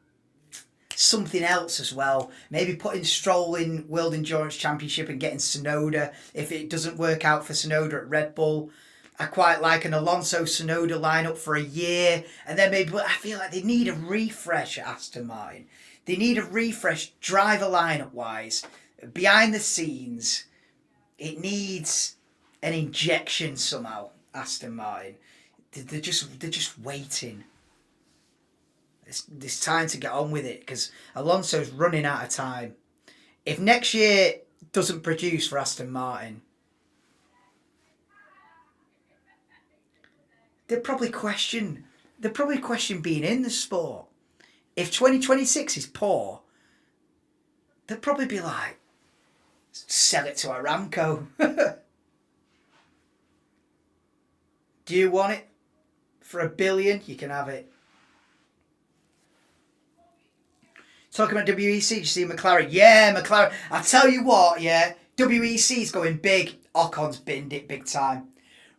something else as well. Maybe putting Stroll in World Endurance Championship and getting Tsunoda. If it doesn't work out for Tsunoda at Red Bull, I quite like an Alonso Tsunoda lineup for a year. And then maybe, but I feel like they need a refresh at Aston Martin. They need a refresh driver lineup wise. Behind the scenes, it needs an injection somehow, Aston Martin. They're just waiting. It's time to get on with it because Alonso's running out of time. If next year doesn't produce for Aston Martin, they'll probably question being in the sport. If 2026 is poor, they'll probably be like, sell it to Aramco. Do you want it? For $1 billion, you can have it. Talking about WEC, did you see McLaren? Yeah, McLaren. I tell you what, yeah, WEC's going big. Ocon's binned it big time.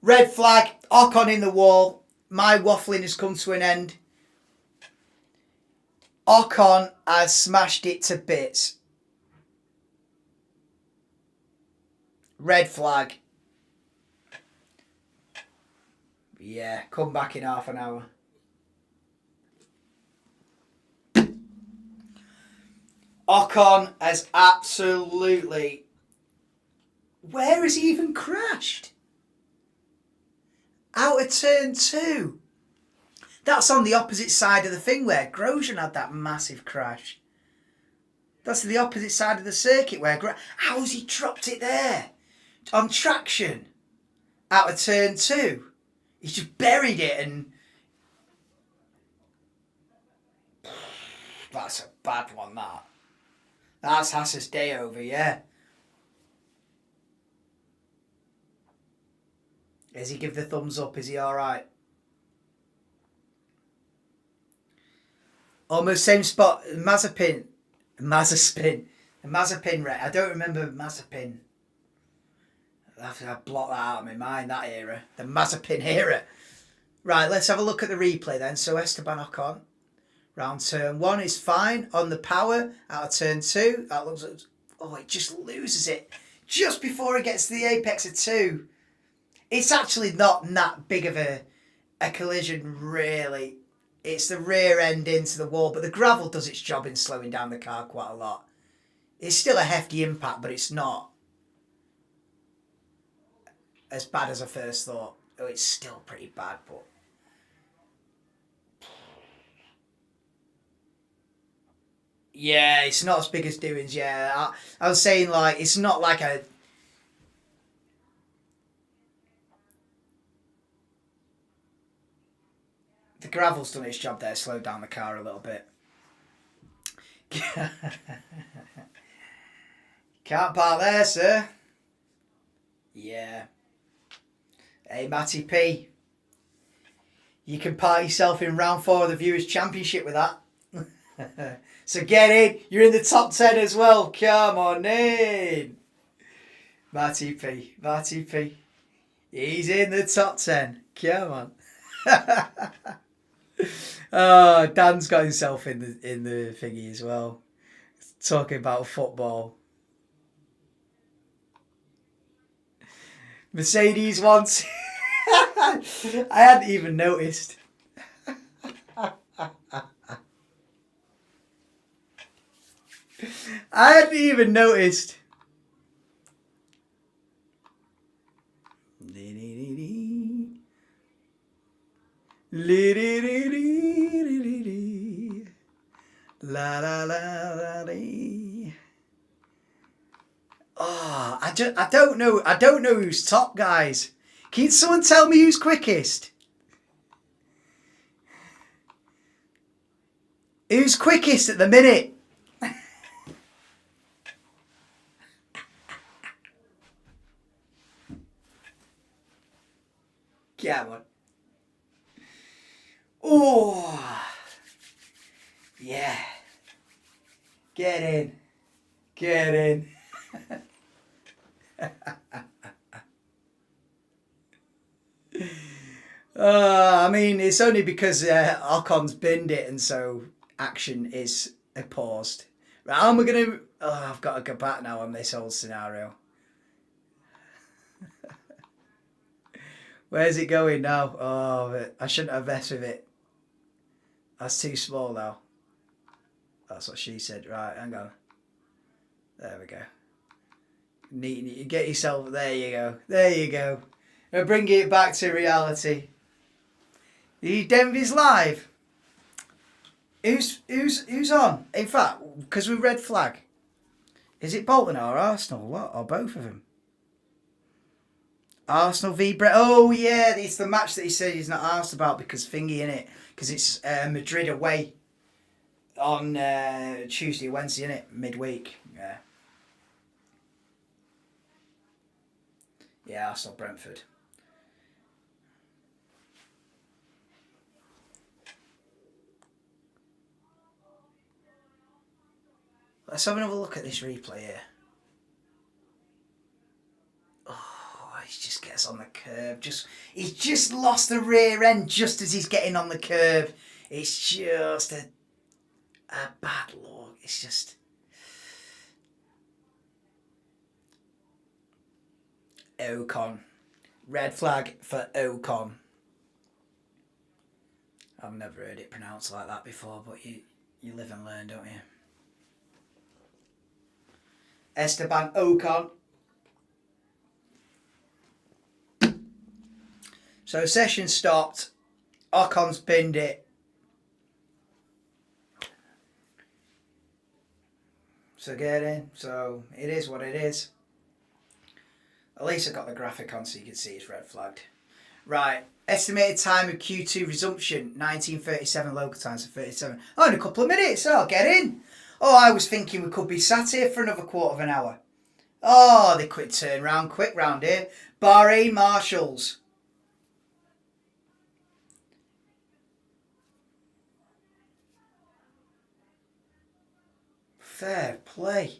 Red flag, Ocon in the wall. My waffling has come to an end. Ocon has smashed it to bits. Red flag. Yeah, come back in half an hour. Ocon has absolutely Where has he even crashed? Out of turn 2. That's on the opposite side of the thing where Grosjean had that massive crash. That's the opposite side of the circuit where... How's he dropped it there? On traction. Out of turn 2. He's just buried it and... That's a bad one, that. That's Haas's day over, yeah. Does he give the thumbs up? Is he alright? Almost same spot. Mazepin. I don't remember Mazepin. I have to block that out of my mind, that era. The Mazepin era. Right, let's have a look at the replay then. So Esteban Ocon. Round turn 1 is fine. On the power. Out of turn 2. That looks... Oh, it just loses it. Just before it gets to the apex of 2. It's actually not that big of a collision, really. It's the rear end into the wall, but the gravel does its job in slowing down the car quite a lot. It's still a hefty impact, but it's not as bad as I first thought. Oh, it's still pretty bad, but... Yeah, it's not as big as doings, yeah. I was saying, like, it's not like a... The gravel's done its job there, slowed down the car a little bit. Can't park there, sir. Yeah. Hey, Matty P. You can park yourself in round 4 of the Viewers' Championship with that. So get in. You're in the top 10 as well. Come on in. Matty P. He's in the top 10. Come on. Oh, Dan's got himself in the thingy as well. Talking about football. Mercedes wants... I hadn't even noticed. I hadn't even noticed. La la la la dee. Oh, I don't know. I don't know who's top, guys. Can someone tell me who's quickest? Who's quickest at the minute? Come on. Oh, yeah. Get in. Get in. I mean, it's only because Ocon's binned it, and so action is paused. Right, how am I going to... Oh, I've got to go back now on this whole scenario. Where's it going now? Oh, I shouldn't have messed with it. That's too small now. That's what she said. Right, hang on. There we go. Neat. Get yourself... There you go. There you go. Now bring it back to reality. The Denvy's live. Who's on? In fact, because we red flag. Is it Bolton or Arsenal? What? Or both of them? Arsenal v Brett. Oh yeah, it's the match that he said he's not asked about because thingy in it. Because it's Madrid away on Tuesday, Wednesday, innit? Midweek. Yeah. Yeah, Arsenal Brentford. Let's have another look at this replay here. Oh, he just gets on the curb. He's just lost the rear end just as he's getting on the curb. It's just a bad look. It's just... Ocon. Red flag for Ocon. I've never heard it pronounced like that before, but you live and learn, don't you? Esteban Ocon. So session stopped. Ocon's pinned it. So get in. So it is what it is. At least I got the graphic on so you can see it's red flagged. Right. Estimated time of Q2 resumption, 19:37 local time, so 37. Oh, in a couple of minutes. Oh, get in. Oh, I was thinking we could be sat here for another quarter of an hour. Oh, they quick turn round, quick round here. Bahrain Marshals. Fair play.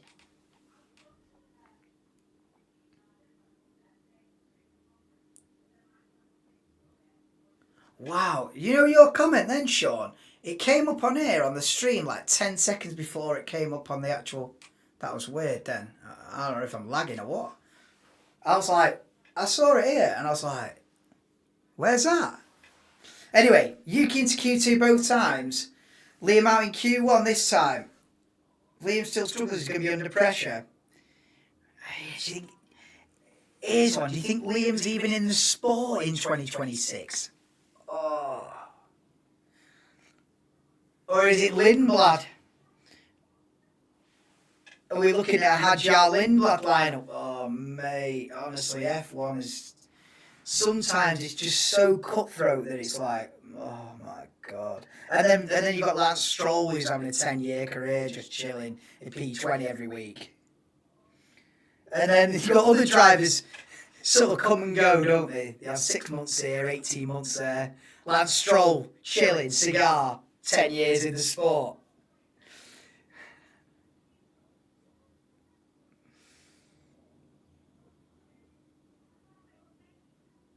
Wow. You know your comment then, Sean? It came up on here on the stream like 10 seconds before it came up on the actual... That was weird then. I don't know if I'm lagging or what. I was like, I saw it here and I was like, where's that? Anyway, Yuki into Q2 both times. Liam out in Q1 this time. Liam still struggles, he's going to be under pressure. Do you think... Here's one. Do you think Liam's even in the sport in 2026? Oh. Or is it Lindblad? Are we looking at a Hadjar Lindblad lineup? Oh, mate. Honestly, F1 is... Sometimes it's just so cutthroat that it's like, oh my God. And then you've got Lance Stroll who's having a 10-year career just chilling in P20 every week. And then you've got other drivers sort of come and go, don't they? They have 6 months here, 18 months there. Lance Stroll, chilling, cigar, 10 years in the sport.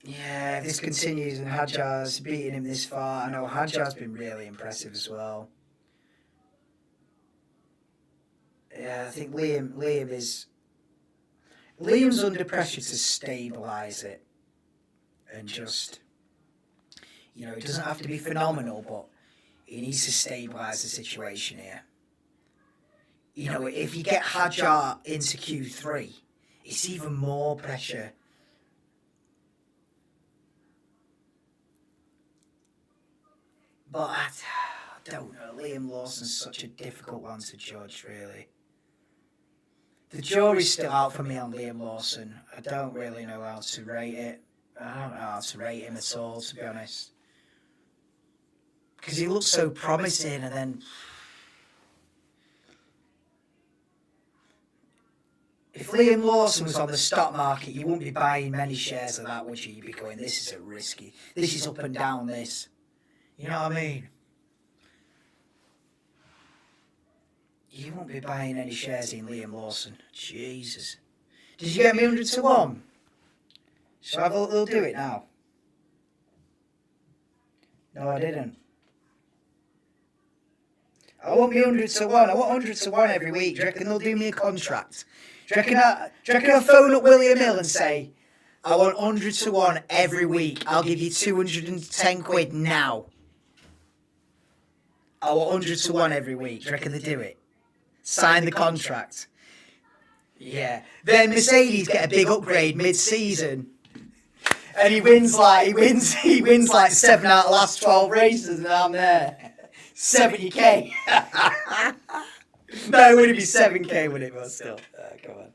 Yeah, if this continues and Hadjar's beating him this far, I know Hadjar's been really impressive as well. Yeah, I think Liam's under pressure to stabilise it and just, you know, it doesn't have to be phenomenal, but he needs to stabilise the situation here. You know, if you get Hadjar into Q3, it's even more pressure. But I don't know, Liam Lawson's such a difficult one to judge, really. The jury's still out for me on Liam Lawson. I don't really know how to rate it. I don't know how to rate him at all, to be honest. Because he looks so promising and then... If Liam Lawson was on the stock market, you wouldn't be buying many shares of that, would you? You'd be going, this is a risky, this is up and down, this. You know what I mean? You won't be buying any shares in Liam Lawson. Jesus. Did you get me 100 to 1? So they'll do it now. No, I didn't. I want me 100 to 1. I want 100 to 1 every week. Do you reckon they'll do me a contract? Do you reckon I'll phone up William Hill and say, I want 100 to 1 every week. I'll give you 210 quid now. I want 100 to 1 every week. Do you reckon they do it? Sign the contract. Yeah. Then Mercedes get a big upgrade mid-season. And he wins like 7 out of the last 12 races and I'm there. 70k. No, it wouldn't be 7k, would it? But still. Come on.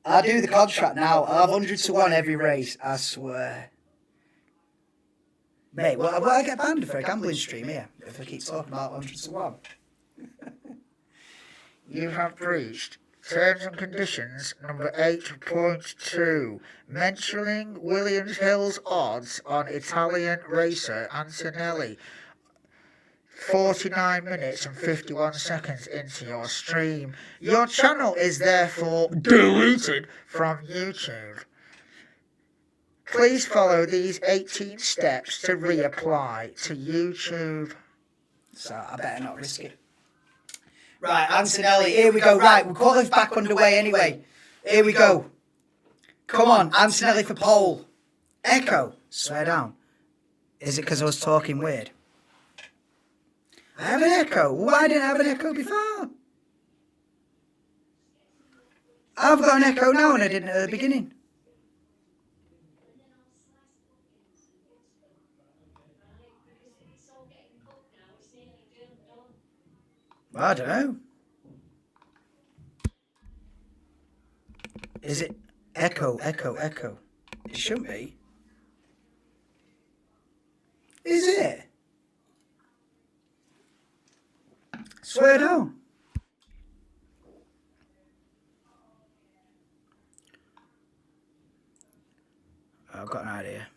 I'll do the contract now. I'll have 100 to 1 every race. I swear. Mate, will I get banned for a gambling stream here if I keep talking about 100 to 1? You have breached Terms and Conditions number 8.2, mentioning Williams Hill's odds on Italian racer Antonelli 49 minutes and 51 seconds into your stream. Your channel is therefore deleted from YouTube. Please follow these 18 steps to reapply to YouTube. So I better not risk it. Right, Antonelli, here we go. Right, we'll call this back underway anyway. Here we go. Come on, Antonelli for pole. Echo. Swear down. Is it because I was talking weird? I have an echo. Why didn't I have an echo before? I've got an echo now and I didn't at the beginning. I don't know. Is it echo, echo, echo? It shouldn't be. Is it? Swear down. I've got an idea.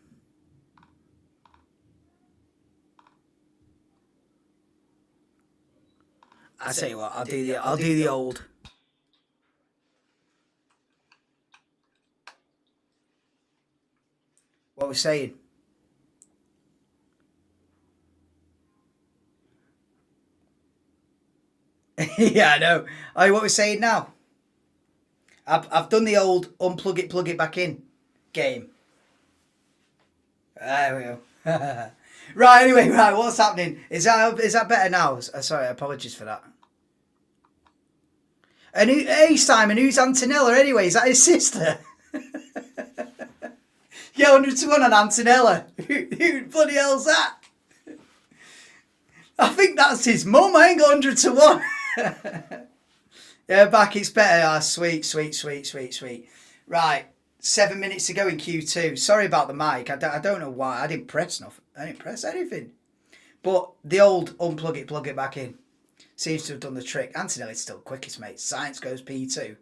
I tell you what, I'll do the old. What we're saying. Yeah, I know. Oh, what we're saying now. I've done the old unplug it, plug it back in game. There we go. Right, anyway, right, what's happening? Is that better now? Sorry, apologies for that. And hey, Simon, who's Antonella anyway? Is that his sister? Yeah, 100 to 1 on Antonella. Who bloody hell's that? I think that's his mum. I ain't got 100 to 1. Yeah, back, it's better. Ah, sweet, sweet, sweet, sweet, sweet. Right, 7 minutes to go in Q2. Sorry about the mic. I don't know why. I didn't press nothing. I didn't press anything. But the old unplug it, plug it back in seems to have done the trick. Antonella's still quickest, mate. Science goes P2.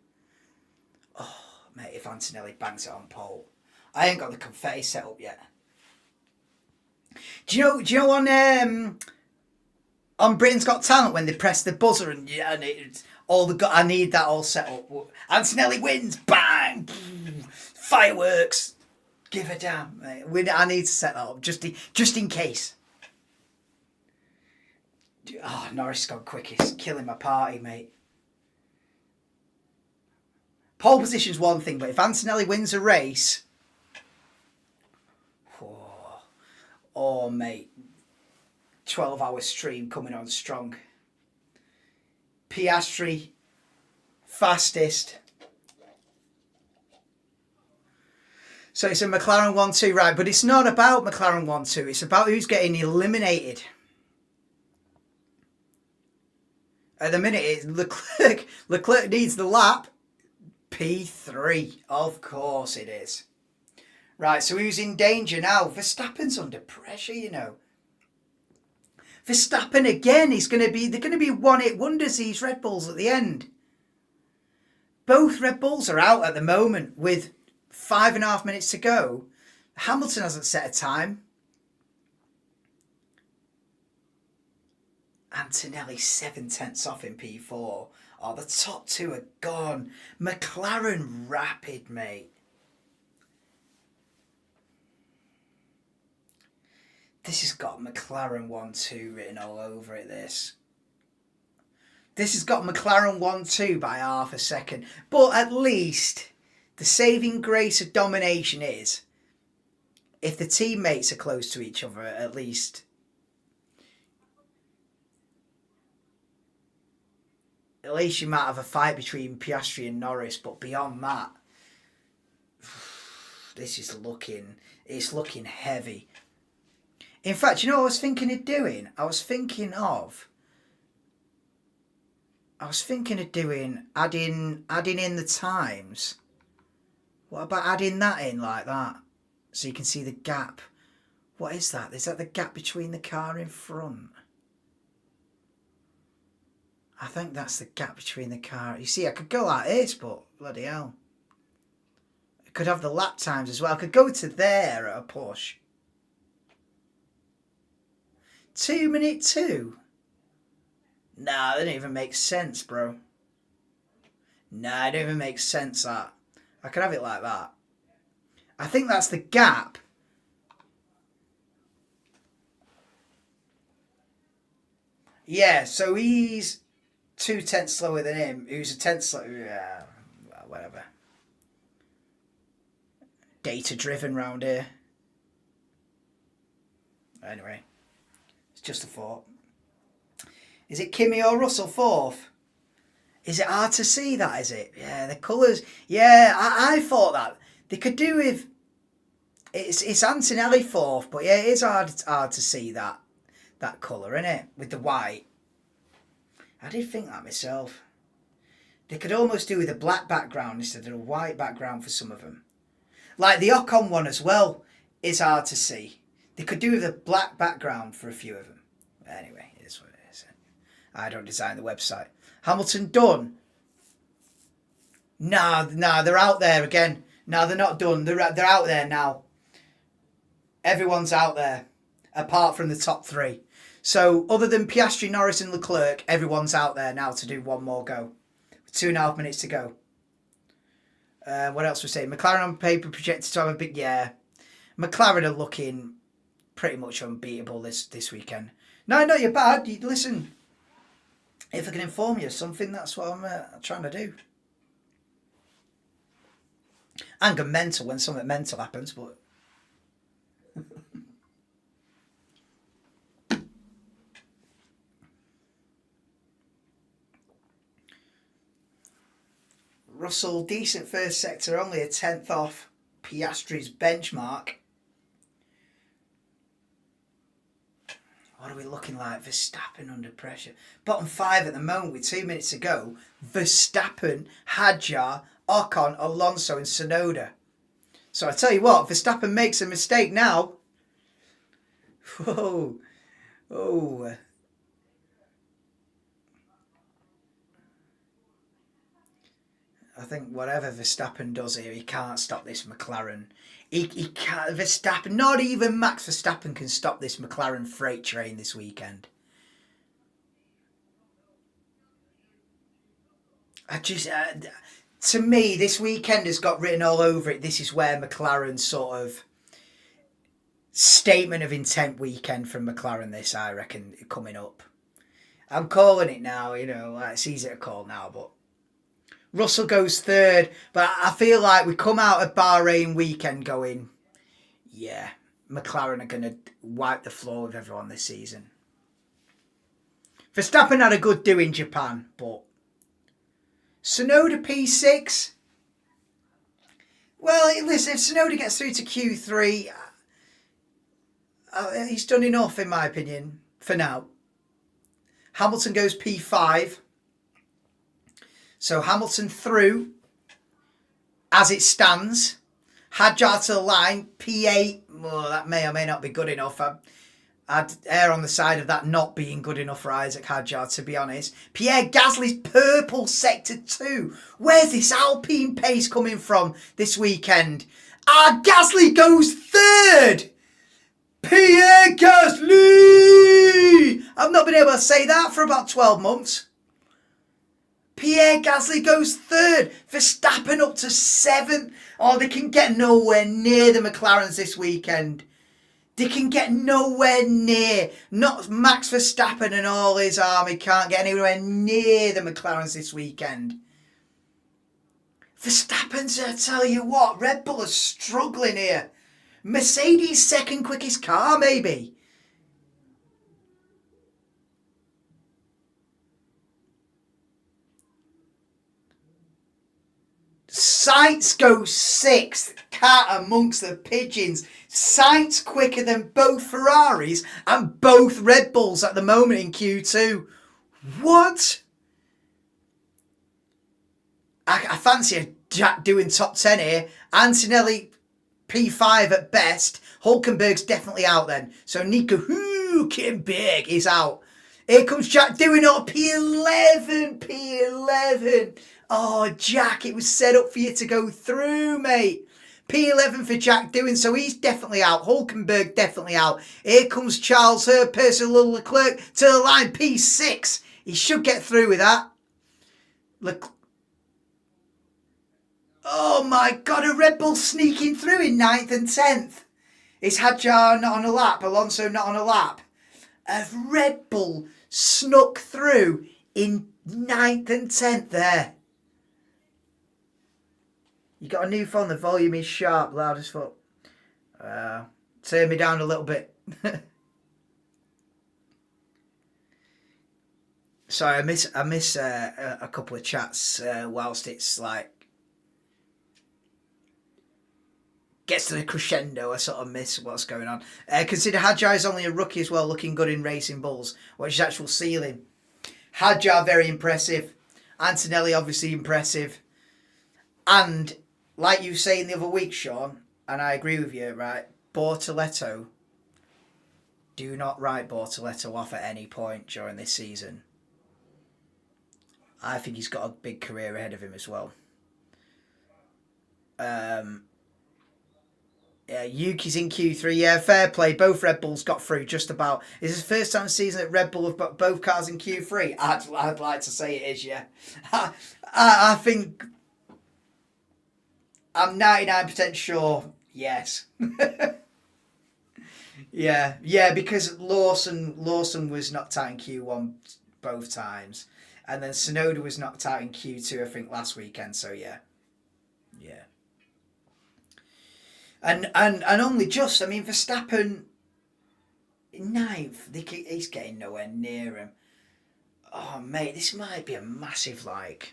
Oh, mate, if Antonelli bangs it on pole. I ain't got the confetti set up yet. Do you know on Britain's Got Talent when they press the buzzer and it's all I need that all set up. Antonelli wins, bang, fireworks. Give a damn, mate. I need to set that up just in case. Oh, Norris gone quickest, killing my party, mate. Pole position's one thing, but if Antonelli wins a race, oh mate, 12-hour stream coming on strong. Piastri, fastest. So it's a McLaren 1-2, right? But it's not about McLaren 1-2. It's about who's getting eliminated. At the minute, it's Leclerc. Leclerc needs the lap. P3. Of course it is. Right, so who's in danger now? Verstappen's under pressure, you know. Verstappen again. They're going to be one-hit wonders, these Red Bulls at the end. Both Red Bulls are out at the moment with 5.5 minutes to go. Hamilton hasn't set a time. Antonelli 7/10 off in P4. Oh, the top two are gone. McLaren rapid, mate. This has got McLaren 1-2 written all over it, this. This has got McLaren 1-2 by half a second. But at least the saving grace of domination is if the teammates are close to each other, at least. At least you might have a fight between Piastri and Norris, but beyond that, this is looking heavy. In fact, you know what I was thinking of doing? I was thinking of doing adding in the times. What about adding that in like that? So you can see the gap. What is that? Is that the gap between the car in front? I think that's the gap between the car. You see, I could go like this, but bloody hell. I could have the lap times as well. I could go to there at a push. 2 minute 2? Nah, that don't even make sense, bro. Nah, it don't even make sense, that. I could have it like that. I think that's the gap. Yeah, so he's 2/10 slower than him, who's a 10th slower. Yeah, well, whatever. Data driven round here. Anyway, it's just a thought. Is it Kimi or Russell fourth? Is it hard to see that, is it? Yeah, the colours. Yeah, I thought that. They could do with... It's Antonelli fourth, but yeah, it is hard to see that colour, isn't it? With the white. I did think that myself. They could almost do with a black background instead of a white background for some of them. Like the Ocon one as well is hard to see. They could do with a black background for a few of them. Anyway, it is what it is. I don't design the website. Hamilton done? Nah, they're out there again. No, they're not done. They're out there now. Everyone's out there, apart from the top three. So other than Piastri, Norris and Leclerc, everyone's out there now to do one more go. 2.5 minutes to go. What else we're saying? McLaren on paper projected to have a big... Yeah. McLaren are looking pretty much unbeatable this weekend. No, you're bad. Listen, if I can inform you of something, that's what I'm trying to do. I go mental when something mental happens, but... Russell, decent first sector, only a 10th off Piastri's benchmark. What are we looking like? Verstappen under pressure. Bottom 5 at the moment with 2 minutes to go. Verstappen, Hadjar, Ocon, Alonso and Tsunoda. So I tell you what, Verstappen makes a mistake now. Whoa. Oh. I think whatever Verstappen does here, he can't stop this McLaren. He can't. Verstappen, not even Max Verstappen can stop this McLaren freight train this weekend. To me, this weekend has got written all over it. This is where McLaren's sort of statement of intent weekend from McLaren, this, I reckon, coming up. I'm calling it now, you know, it's easy to call now, but Russell goes third, but I feel like we come out of Bahrain weekend going, yeah, McLaren are going to wipe the floor with everyone this season. Verstappen had a good do in Japan, but Tsunoda P6. Well, listen, if Tsunoda gets through to Q3, he's done enough, in my opinion, for now. Hamilton goes P5. So Hamilton through, as it stands. Hadjar to the line, P8. Well, that may or may not be good enough. I'd err on the side of that not being good enough for Isaac Hadjar, to be honest. Pierre Gasly's purple sector 2. Where's this Alpine pace coming from this weekend? Gasly goes third! Pierre Gasly! I've not been able to say that for about 12 months. Pierre Gasly goes third. Verstappen up to 7th. Oh, they can get nowhere near the McLarens this weekend. They can get nowhere near. Not Max Verstappen and all his army can't get anywhere near the McLarens this weekend. Verstappen's, I tell you what, Red Bull are struggling here. Mercedes second quickest car, maybe. Sainz goes 6th, cat amongst the pigeons. Sainz quicker than both Ferraris and both Red Bulls at the moment in Q2. What? I fancy a Jack doing top 10 here. Antonelli P5 at best. Hulkenberg's definitely out then. So Nico Hülkenberg is out. Here comes Jack doing up P11. Oh, Jack, it was set up for you to go through, mate. P11 for Jack doing, so he's definitely out. Hulkenberg definitely out. Here comes Charles Hurst, Leclerc to the line, P6. He should get through with that. Oh my God, a Red Bull sneaking through in 9th and 10th. Is Hadjar not on a lap? Alonso not on a lap? A Red Bull snuck through in 9th and 10th there. You got a new phone, the volume is sharp, loud as fuck. Turn me down a little bit. Sorry, I miss a couple of chats whilst it's like gets to the crescendo. I sort of miss what's going on. Consider Hadjar is only a rookie as well, looking good in Racing Bulls. What is his actual ceiling? Hadjar, very impressive. Antonelli, obviously impressive. And like you were saying the other week, Sean, and I agree with you, right? Bortoleto, do not write Bortoleto off at any point during this season. I think he's got a big career ahead of him as well. Yeah, Yuki's in Q3. Yeah, fair play. Both Red Bulls got through just about. Is this the first time season that Red Bull have got both cars in Q3? I'd like to say it is, yeah. I think I'm 99% sure, yes. Yeah, because Lawson was knocked out in Q1 both times. And then Tsunoda was knocked out in Q2, I think, last weekend, so yeah. And only just, I mean, Verstappen ninth, he's getting nowhere near him. Oh, mate, this might be a massive, like...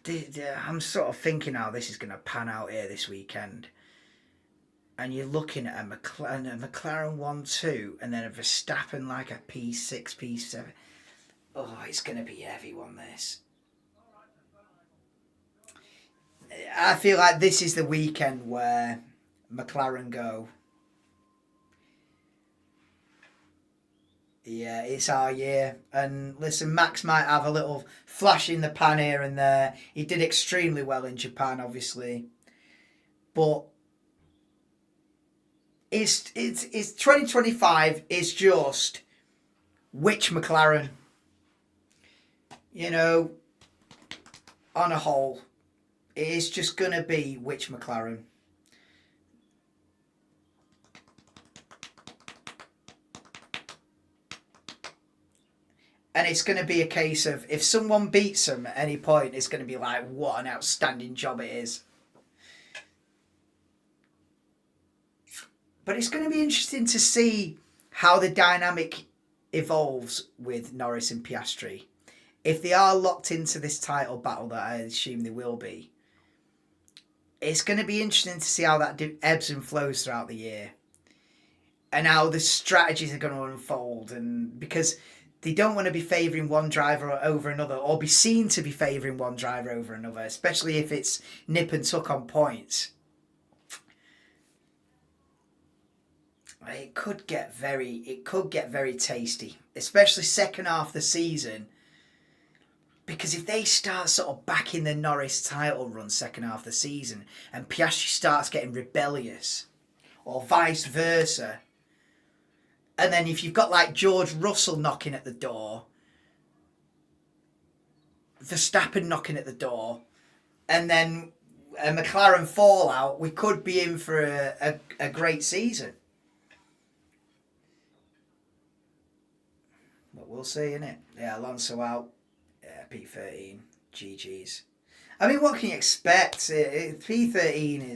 I'm sort of thinking how this is going to pan out here this weekend. And you're looking at a McLaren 1-2, and then a Verstappen like a P6, P7. Oh, it's going to be a heavy one, this. I feel like this is the weekend where McLaren go, yeah, it's our year. And listen, Max might have a little flash in the pan here and there. He did extremely well in Japan, obviously. But it's 2025 is just which McLaren, you know, on a whole. It's just going to be which McLaren. And it's going to be a case of if someone beats them at any point, it's going to be like, what an outstanding job it is. But it's going to be interesting to see how the dynamic evolves with Norris and Piastri. If they are locked into this title battle that I assume they will be, it's going to be interesting to see how that ebbs and flows throughout the year. And how the strategies are going to unfold. And because they don't want to be favouring one driver over another, or be seen to be favouring one driver over another, especially if it's nip and tuck on points. It could get very tasty, especially second half of the season. Because if they start sort of backing the Norris title run second half of the season, and Piastri starts getting rebellious, or vice versa, and then if you've got like George Russell knocking at the door, Verstappen knocking at the door, and then a McLaren fallout, we could be in for a great season. But we'll see, innit? Yeah, Alonso out. Yeah, P13. GG's. I mean, what can you expect? P13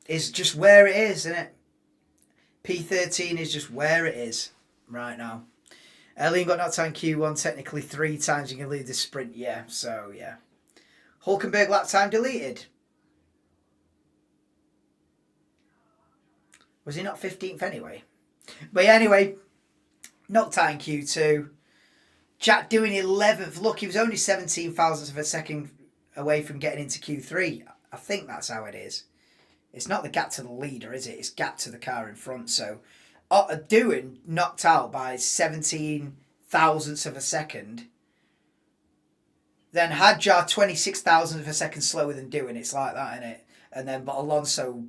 is just where it is, isn't it? P13 is just where it is right now. Elliot got knocked out in Q1 technically 3 times. You can lead the sprint, yeah. So, yeah. Hulkenberg lap time deleted. Was he not 15th anyway? But yeah, anyway, knocked out in Q2. Jack doing 11th. Look, he was only 17 thousandths of a second away from getting into Q3. I think that's how it is. It's not the gap to the leader, is it? It's gap to the car in front. So, Doohan knocked out by 17 thousandths of a second. Then Hadjar 26 thousandths of a second slower than Doohan. It's like that, isn't it? And then, but Alonso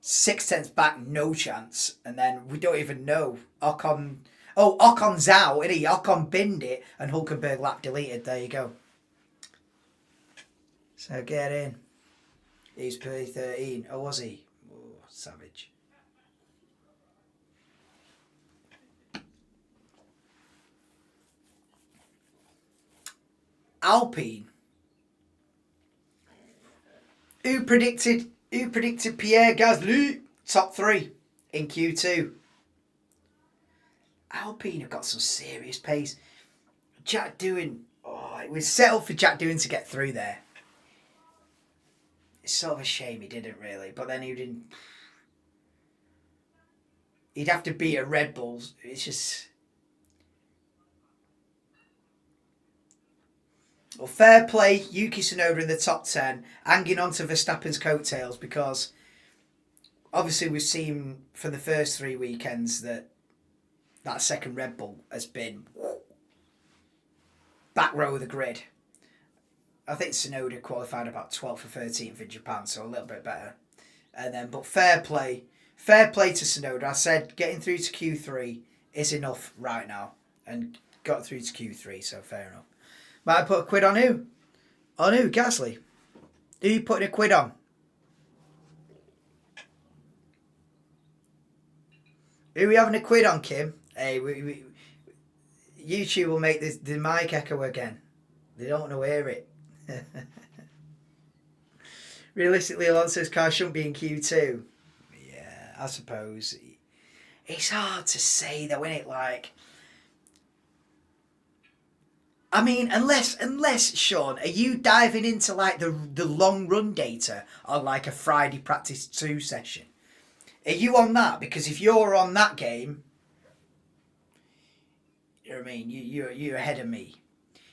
6/10 back, no chance. And then we don't even know. Ocon's out, isn't he? Ocon binned it and Hulkenberg lap deleted. There you go. So get in. He's P13. Oh, was he? Oh, savage. Alpine. Who predicted Pierre Gasly top 3 in Q2? Alpine have got some serious pace. Jack Doohan, it was settled for Jack Doohan to get through there. It's sort of a shame he didn't really, but then he didn't. He'd have to beat a Red Bull. It's just... Well, fair play, Yuki Tsunoda in the top 10, hanging on to Verstappen's coattails, because obviously we've seen from the first 3 weekends that second Red Bull has been back row of the grid. I think Tsunoda qualified about 12th or 13th in Japan, so a little bit better. And then, but fair play to Tsunoda. I said getting through to Q3 is enough right now, and got through to Q3, so fair enough. Might I put a quid on who? On who? Gasly? Who you putting a quid on? Who are we having a quid on, Kim? Hey, YouTube will make the mic echo again. They don't want to hear it. Realistically, Alonso's car shouldn't be in Q2. Yeah, I suppose. It's hard to say though, isn't it? Like, I mean, unless Sean, are you diving into like the long run data on like a Friday practice 2 session? Are you on that? Because if you're on that game, you know what I mean, you're ahead of me.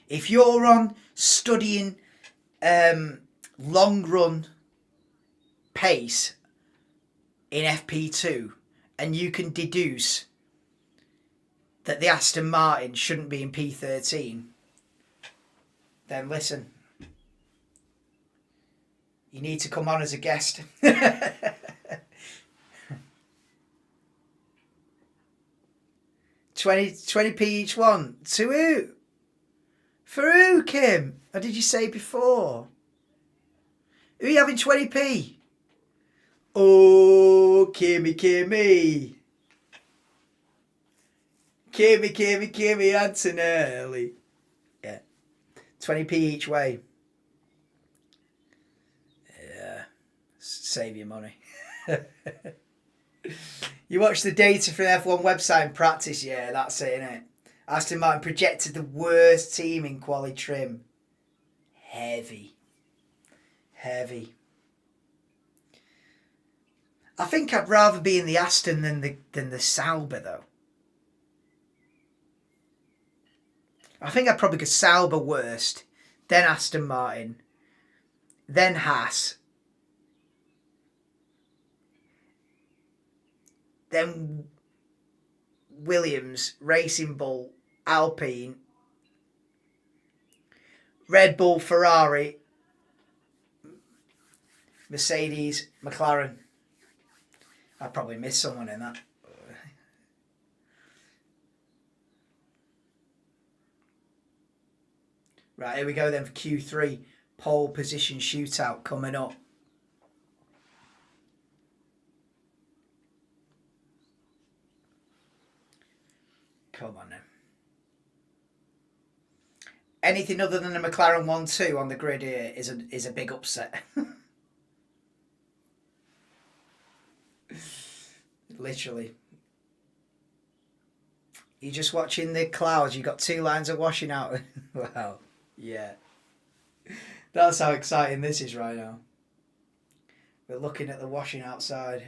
If you're on studying long run pace in FP2 and you can deduce that the Aston Martin shouldn't be in P13, then listen, you need to come on as a guest. 20p each one. To who? For who, Kim? Or did you say before? Who are you having 20p? Oh, Kimmy. Kimmy Antonelli. Yeah. 20p each way. Yeah. Save your money. You watch the data from the F1 website in practice, yeah, that's it, innit? Aston Martin projected the worst team in quali trim. Heavy. I think I'd rather be in the Aston than the Sauber though. I think I'd probably go Sauber worst, then Aston Martin, then Haas, then Williams, Racing Bull, Alpine, Red Bull, Ferrari, Mercedes, McLaren. I probably missed someone in that. Right, here we go then for Q3. Pole position shootout coming up. Come on then. Anything other than a McLaren 1-2 on the grid here is a big upset. Literally. You're just watching the clouds. You've got 2 lines of washing out. Wow. Yeah. That's how exciting this is right now. We're looking at the washing outside.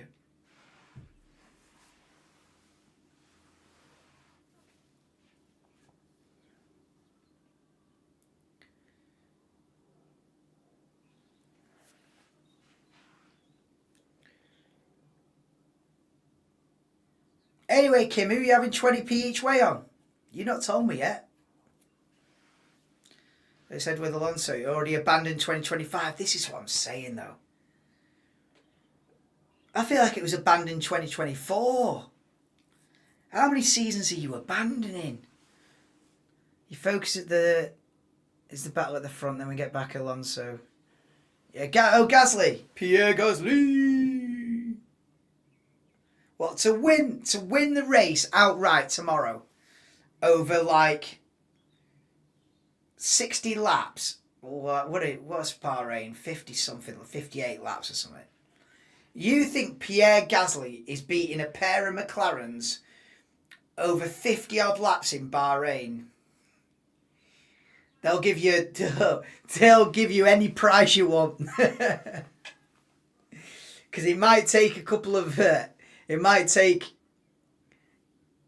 Anyway, Kim, who are you having 20p each way on? You've not told me yet. They said with Alonso, you already abandoned 2025. This is what I'm saying, though. I feel like it was abandoned 2024. How many seasons are you abandoning? You focus at the... It's the battle at the front, then we get back Alonso. Yeah, Gasly. Pierre Gasly. What, to win the race outright tomorrow over like 60 laps? What's Bahrain? 50 something, 58 laps or something. You think Pierre Gasly is beating a pair of McLarens over 50 odd laps in Bahrain? They'll give you any price you want. Because it might take a couple of... it might take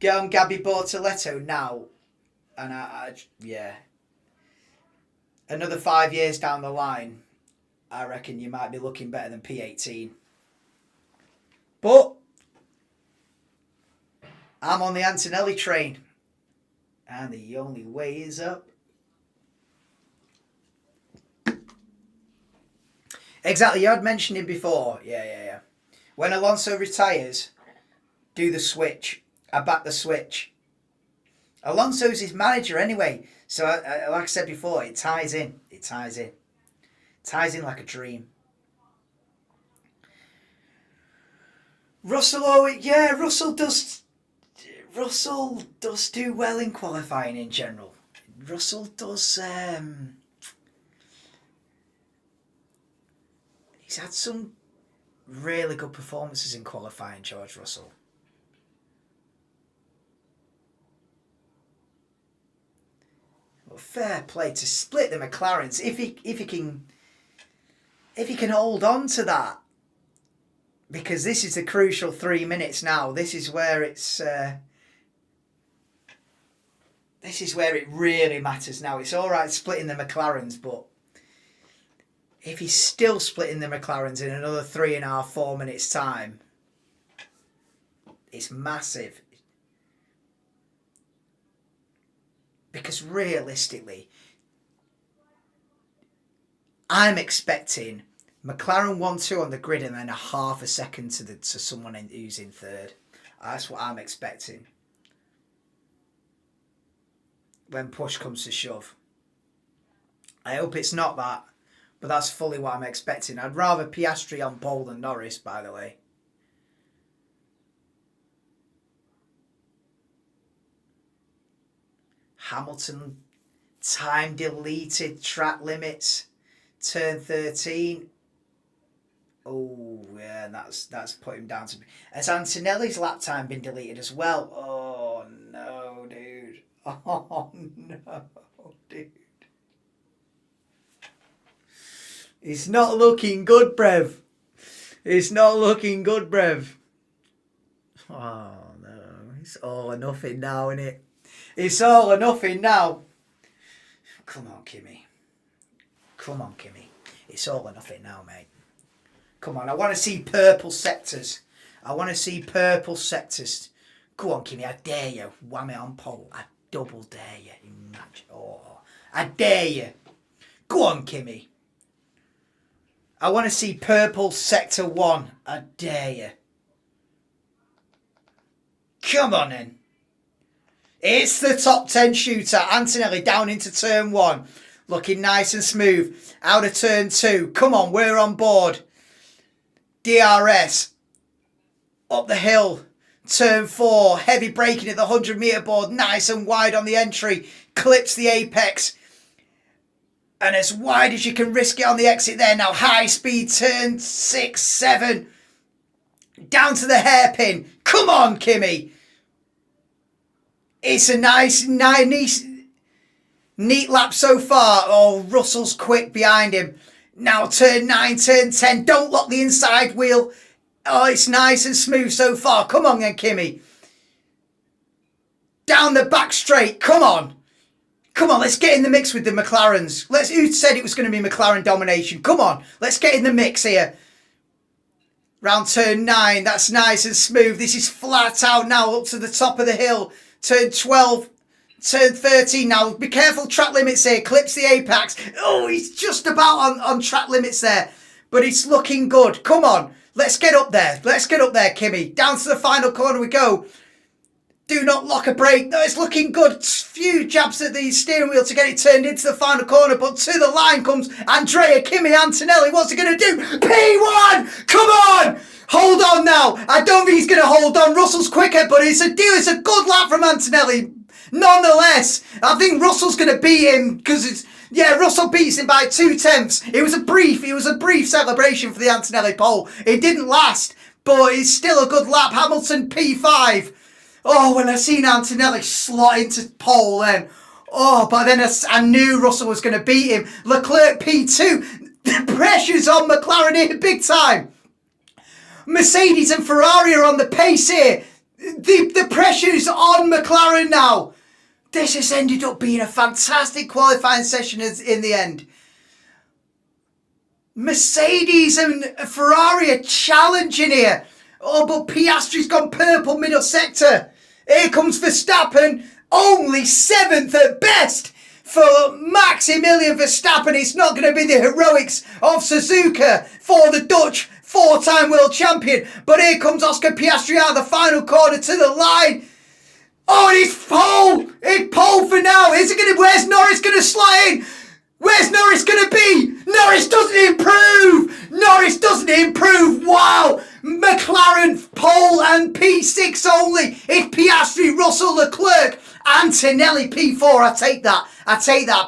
Get on Gabby Bortoletto now, and yeah. Another 5 years down the line, I reckon you might be looking better than P18. But I'm on the Antonelli train, and the only way is up. Exactly, you had mentioned him before. Yeah. When Alonso retires, do the switch. I back the switch. Alonso's his manager anyway, so like I said before, it ties in. It ties in like a dream. Russell does do well in qualifying in general. Russell does. He's had some really good performances in qualifying, George Russell. Well, fair play to split the McLarens if he can hold on to that, because this is the crucial 3 minutes now. This is where it's. This is where it really matters now. It's all right splitting the McLarens, but if he's still splitting the McLarens in another 3.5, 4 minutes time, it's massive. Because realistically, I'm expecting McLaren 1-2 on the grid and then a half a second to someone who's in third. That's what I'm expecting when push comes to shove. I hope it's not that, but that's fully what I'm expecting. I'd rather Piastri on pole than Norris, by the way. Hamilton, time deleted, track limits, turn 13. Oh, yeah, that's put him down to... Has Antonelli's lap time been deleted as well? Oh, no, dude. Oh, no, dude. It's not looking good, Brev. It's not looking good, Brev. Oh, no. It's all or nothing now, isn't it? It's all or nothing now. Come on, Kimmy. Come on, Kimmy. It's all or nothing now, mate. Come on, I want to see purple sectors. I want to see purple sectors. Go on, Kimmy, I dare you. Wham it on pole. I double dare you. Imagine. Oh, I dare you. Go on, Kimmy. I want to see purple sector 1. I dare you. Come on in. It's the top 10 shooter. Antonelli down into turn 1. Looking nice and smooth. Out of turn 2. Come on, we're on board. DRS. Up the hill. Turn 4. Heavy braking at the 100-metre board. Nice and wide on the entry. Clips the apex. And as wide as you can risk it on the exit there. Now high speed turn 6, 7. Down to the hairpin. Come on, Kimmy. It's a nice, neat lap so far. Oh, Russell's quick behind him. Now turn 9, turn 10. Don't lock the inside wheel. Oh, it's nice and smooth so far. Come on then, Kimmy. Down the back straight. Come on. Come on, let's get in the mix with the McLarens. Who said it was going to be McLaren domination? Come on, let's get in the mix here. Round turn 9, that's nice and smooth. This is flat out now up to the top of the hill. Turn 12, turn 13 now. Be careful, track limits here. Clips the apex. Oh, he's just about on track limits there. But it's looking good. Come on, let's get up there. Let's get up there, Kimmy. Down to the final corner we go. Do not lock a brake. No, it's looking good. Few jabs at the steering wheel to get it turned into the final corner. But to the line comes Andrea Kimi Antonelli. What's he going to do? P1! Come on! Hold on now. I don't think he's going to hold on. Russell's quicker, but it's a good lap from Antonelli. Nonetheless, I think Russell's going to beat him because it's... Yeah, Russell beats him by 2/10. It was a brief celebration for the Antonelli pole. It didn't last, but it's still a good lap. Hamilton P5. Oh, when I seen Antonelli slot into pole then. Oh, but then I knew Russell was going to beat him. Leclerc P2. The pressure's on McLaren here big time. Mercedes and Ferrari are on the pace here. The pressure's on McLaren now. This has ended up being a fantastic qualifying session in the end. Mercedes and Ferrari are challenging here. Oh, but Piastri's gone purple middle sector. Here comes Verstappen, only 7th at best for Maximilian Verstappen. It's not going to be the heroics of Suzuka for the Dutch 4-time world champion. But here comes Oscar Piastri out of the final corner to the line. Oh, and it's pole! It's pole for now. Is it going to? Where's Norris going to slide in? Where's Norris going to be? Norris doesn't improve. Norris doesn't improve. Wow. McLaren pole and P6 only. It's Piastri, Russell, Leclerc, Antonelli P4. I take that.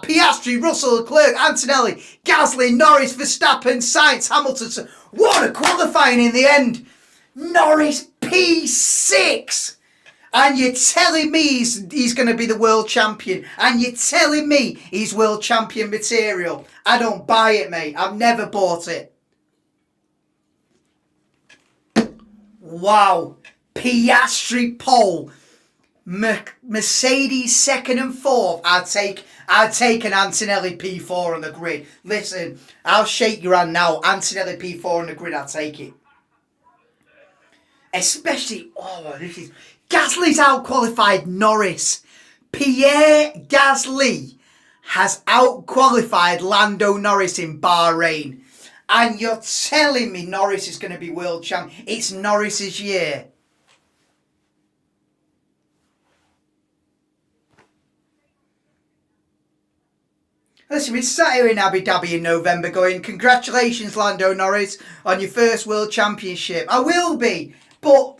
Piastri, Russell, Leclerc, Antonelli, Gasly, Norris, Verstappen, Sainz, Hamilton. What a qualifying in the end. Norris P6. And you're telling me he's going to be the world champion. And you're telling me he's world champion material. I don't buy it, mate. I've never bought it. Wow. Piastri pole. Mercedes 2nd and 4th. I'd take an Antonelli P4 on the grid. Listen, I'll shake your hand now. Antonelli P4 on the grid, I'll take it. Especially, this is... Gasly's out-qualified Norris. Pierre Gasly has out-qualified Lando Norris in Bahrain. And you're telling me Norris is going to be world champion? It's Norris's year. Listen, we sat here in Abu Dhabi in November going, congratulations, Lando Norris, on your first world championship. I will be, but...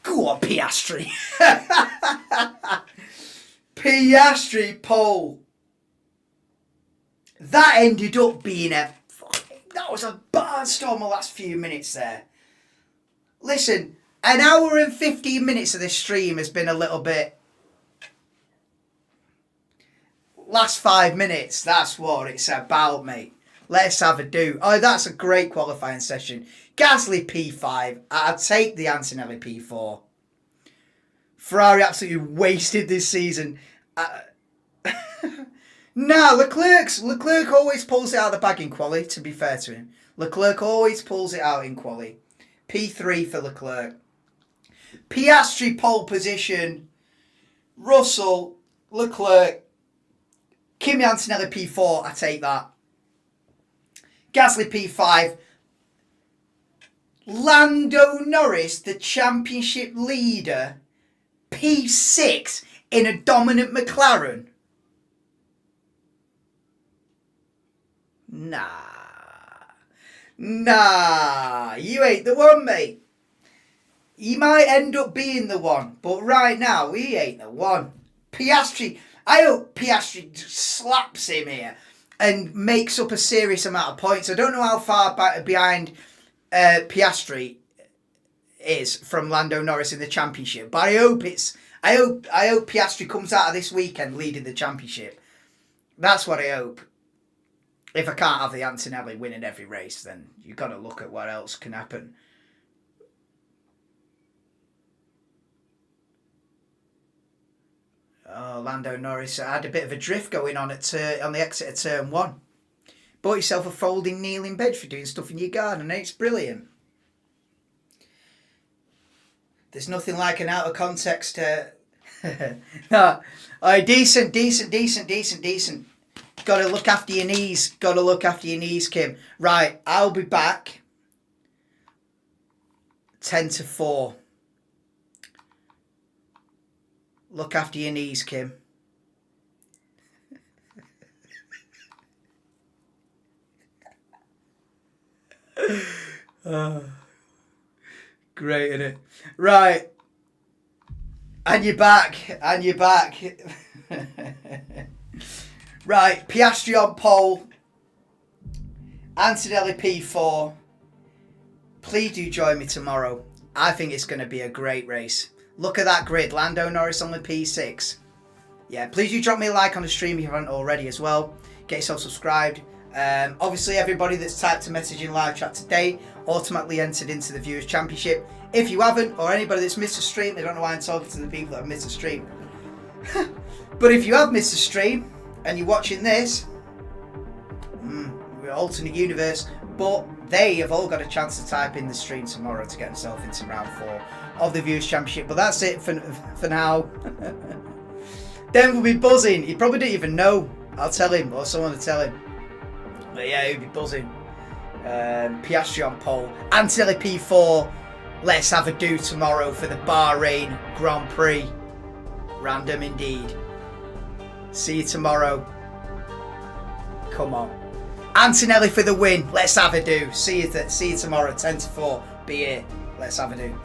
Go on, Piastri. Piastri pole. That ended up being that was a barnstorm the last few minutes there. Listen, an hour and 15 minutes of this stream has been a little bit... Last 5 minutes, that's what it's about, mate. Let's have a do. Oh, that's a great qualifying session. Gasly P5. I'd take the Antonelli P4. Ferrari absolutely wasted this season. Nah, Leclerc always pulls it out of the bag in quali, to be fair to him. Leclerc always pulls it out in quali. P3 for Leclerc. Piastri pole position. Russell, Leclerc. Kimi Antonelli P4, I take that. Gasly P5. Lando Norris, the championship leader, P6 in a dominant McLaren. Nah, you ain't the one, mate. He might end up being the one, but right now, he ain't the one. Piastri, I hope Piastri slaps him here and makes up a serious amount of points. I don't know how far behind Piastri is from Lando Norris in the championship, but I hope Piastri comes out of this weekend leading the championship. That's what I hope. If I can't have the Antonelli winning every race, then you've got to look at what else can happen. Oh, Lando Norris had a bit of a drift going on at on the exit of turn 1. Bought yourself a folding kneeling bed for doing stuff in your garden, and it's brilliant. There's nothing like an out of context. No, decent. Got to look after your knees. Kim. Right, I'll be back 10 to 4. Look after your knees, Kim. Great, isn't it? Right. And you're back. Right, Piastri on pole. Antonelli P4. Please do join me tomorrow. I think it's going to be a great race. Look at that grid. Lando Norris on the P6. Yeah, please do drop me a like on the stream if you haven't already as well. Get yourself subscribed. Obviously, everybody that's typed a message in live chat today automatically entered into the Viewers Championship. If you haven't, or anybody that's missed a stream, I don't know why I'm talking to the people that have missed a stream. But if you have missed a stream and you're watching this, we're alternate universe, but they have all got a chance to type in the stream tomorrow to get themselves into round 4 of the Viewers Championship. But that's it for now. Then we'll be buzzing. He probably didn't even know. I'll tell him, or someone will tell him. But yeah, he'll be buzzing. Piastri on pole. Antonelli P4. Let's have a do tomorrow for the Bahrain Grand Prix. Random indeed. See you tomorrow. Come on. Antonelli for the win. Let's have a do. See you tomorrow, 10 to 4. Be here. Let's have a do.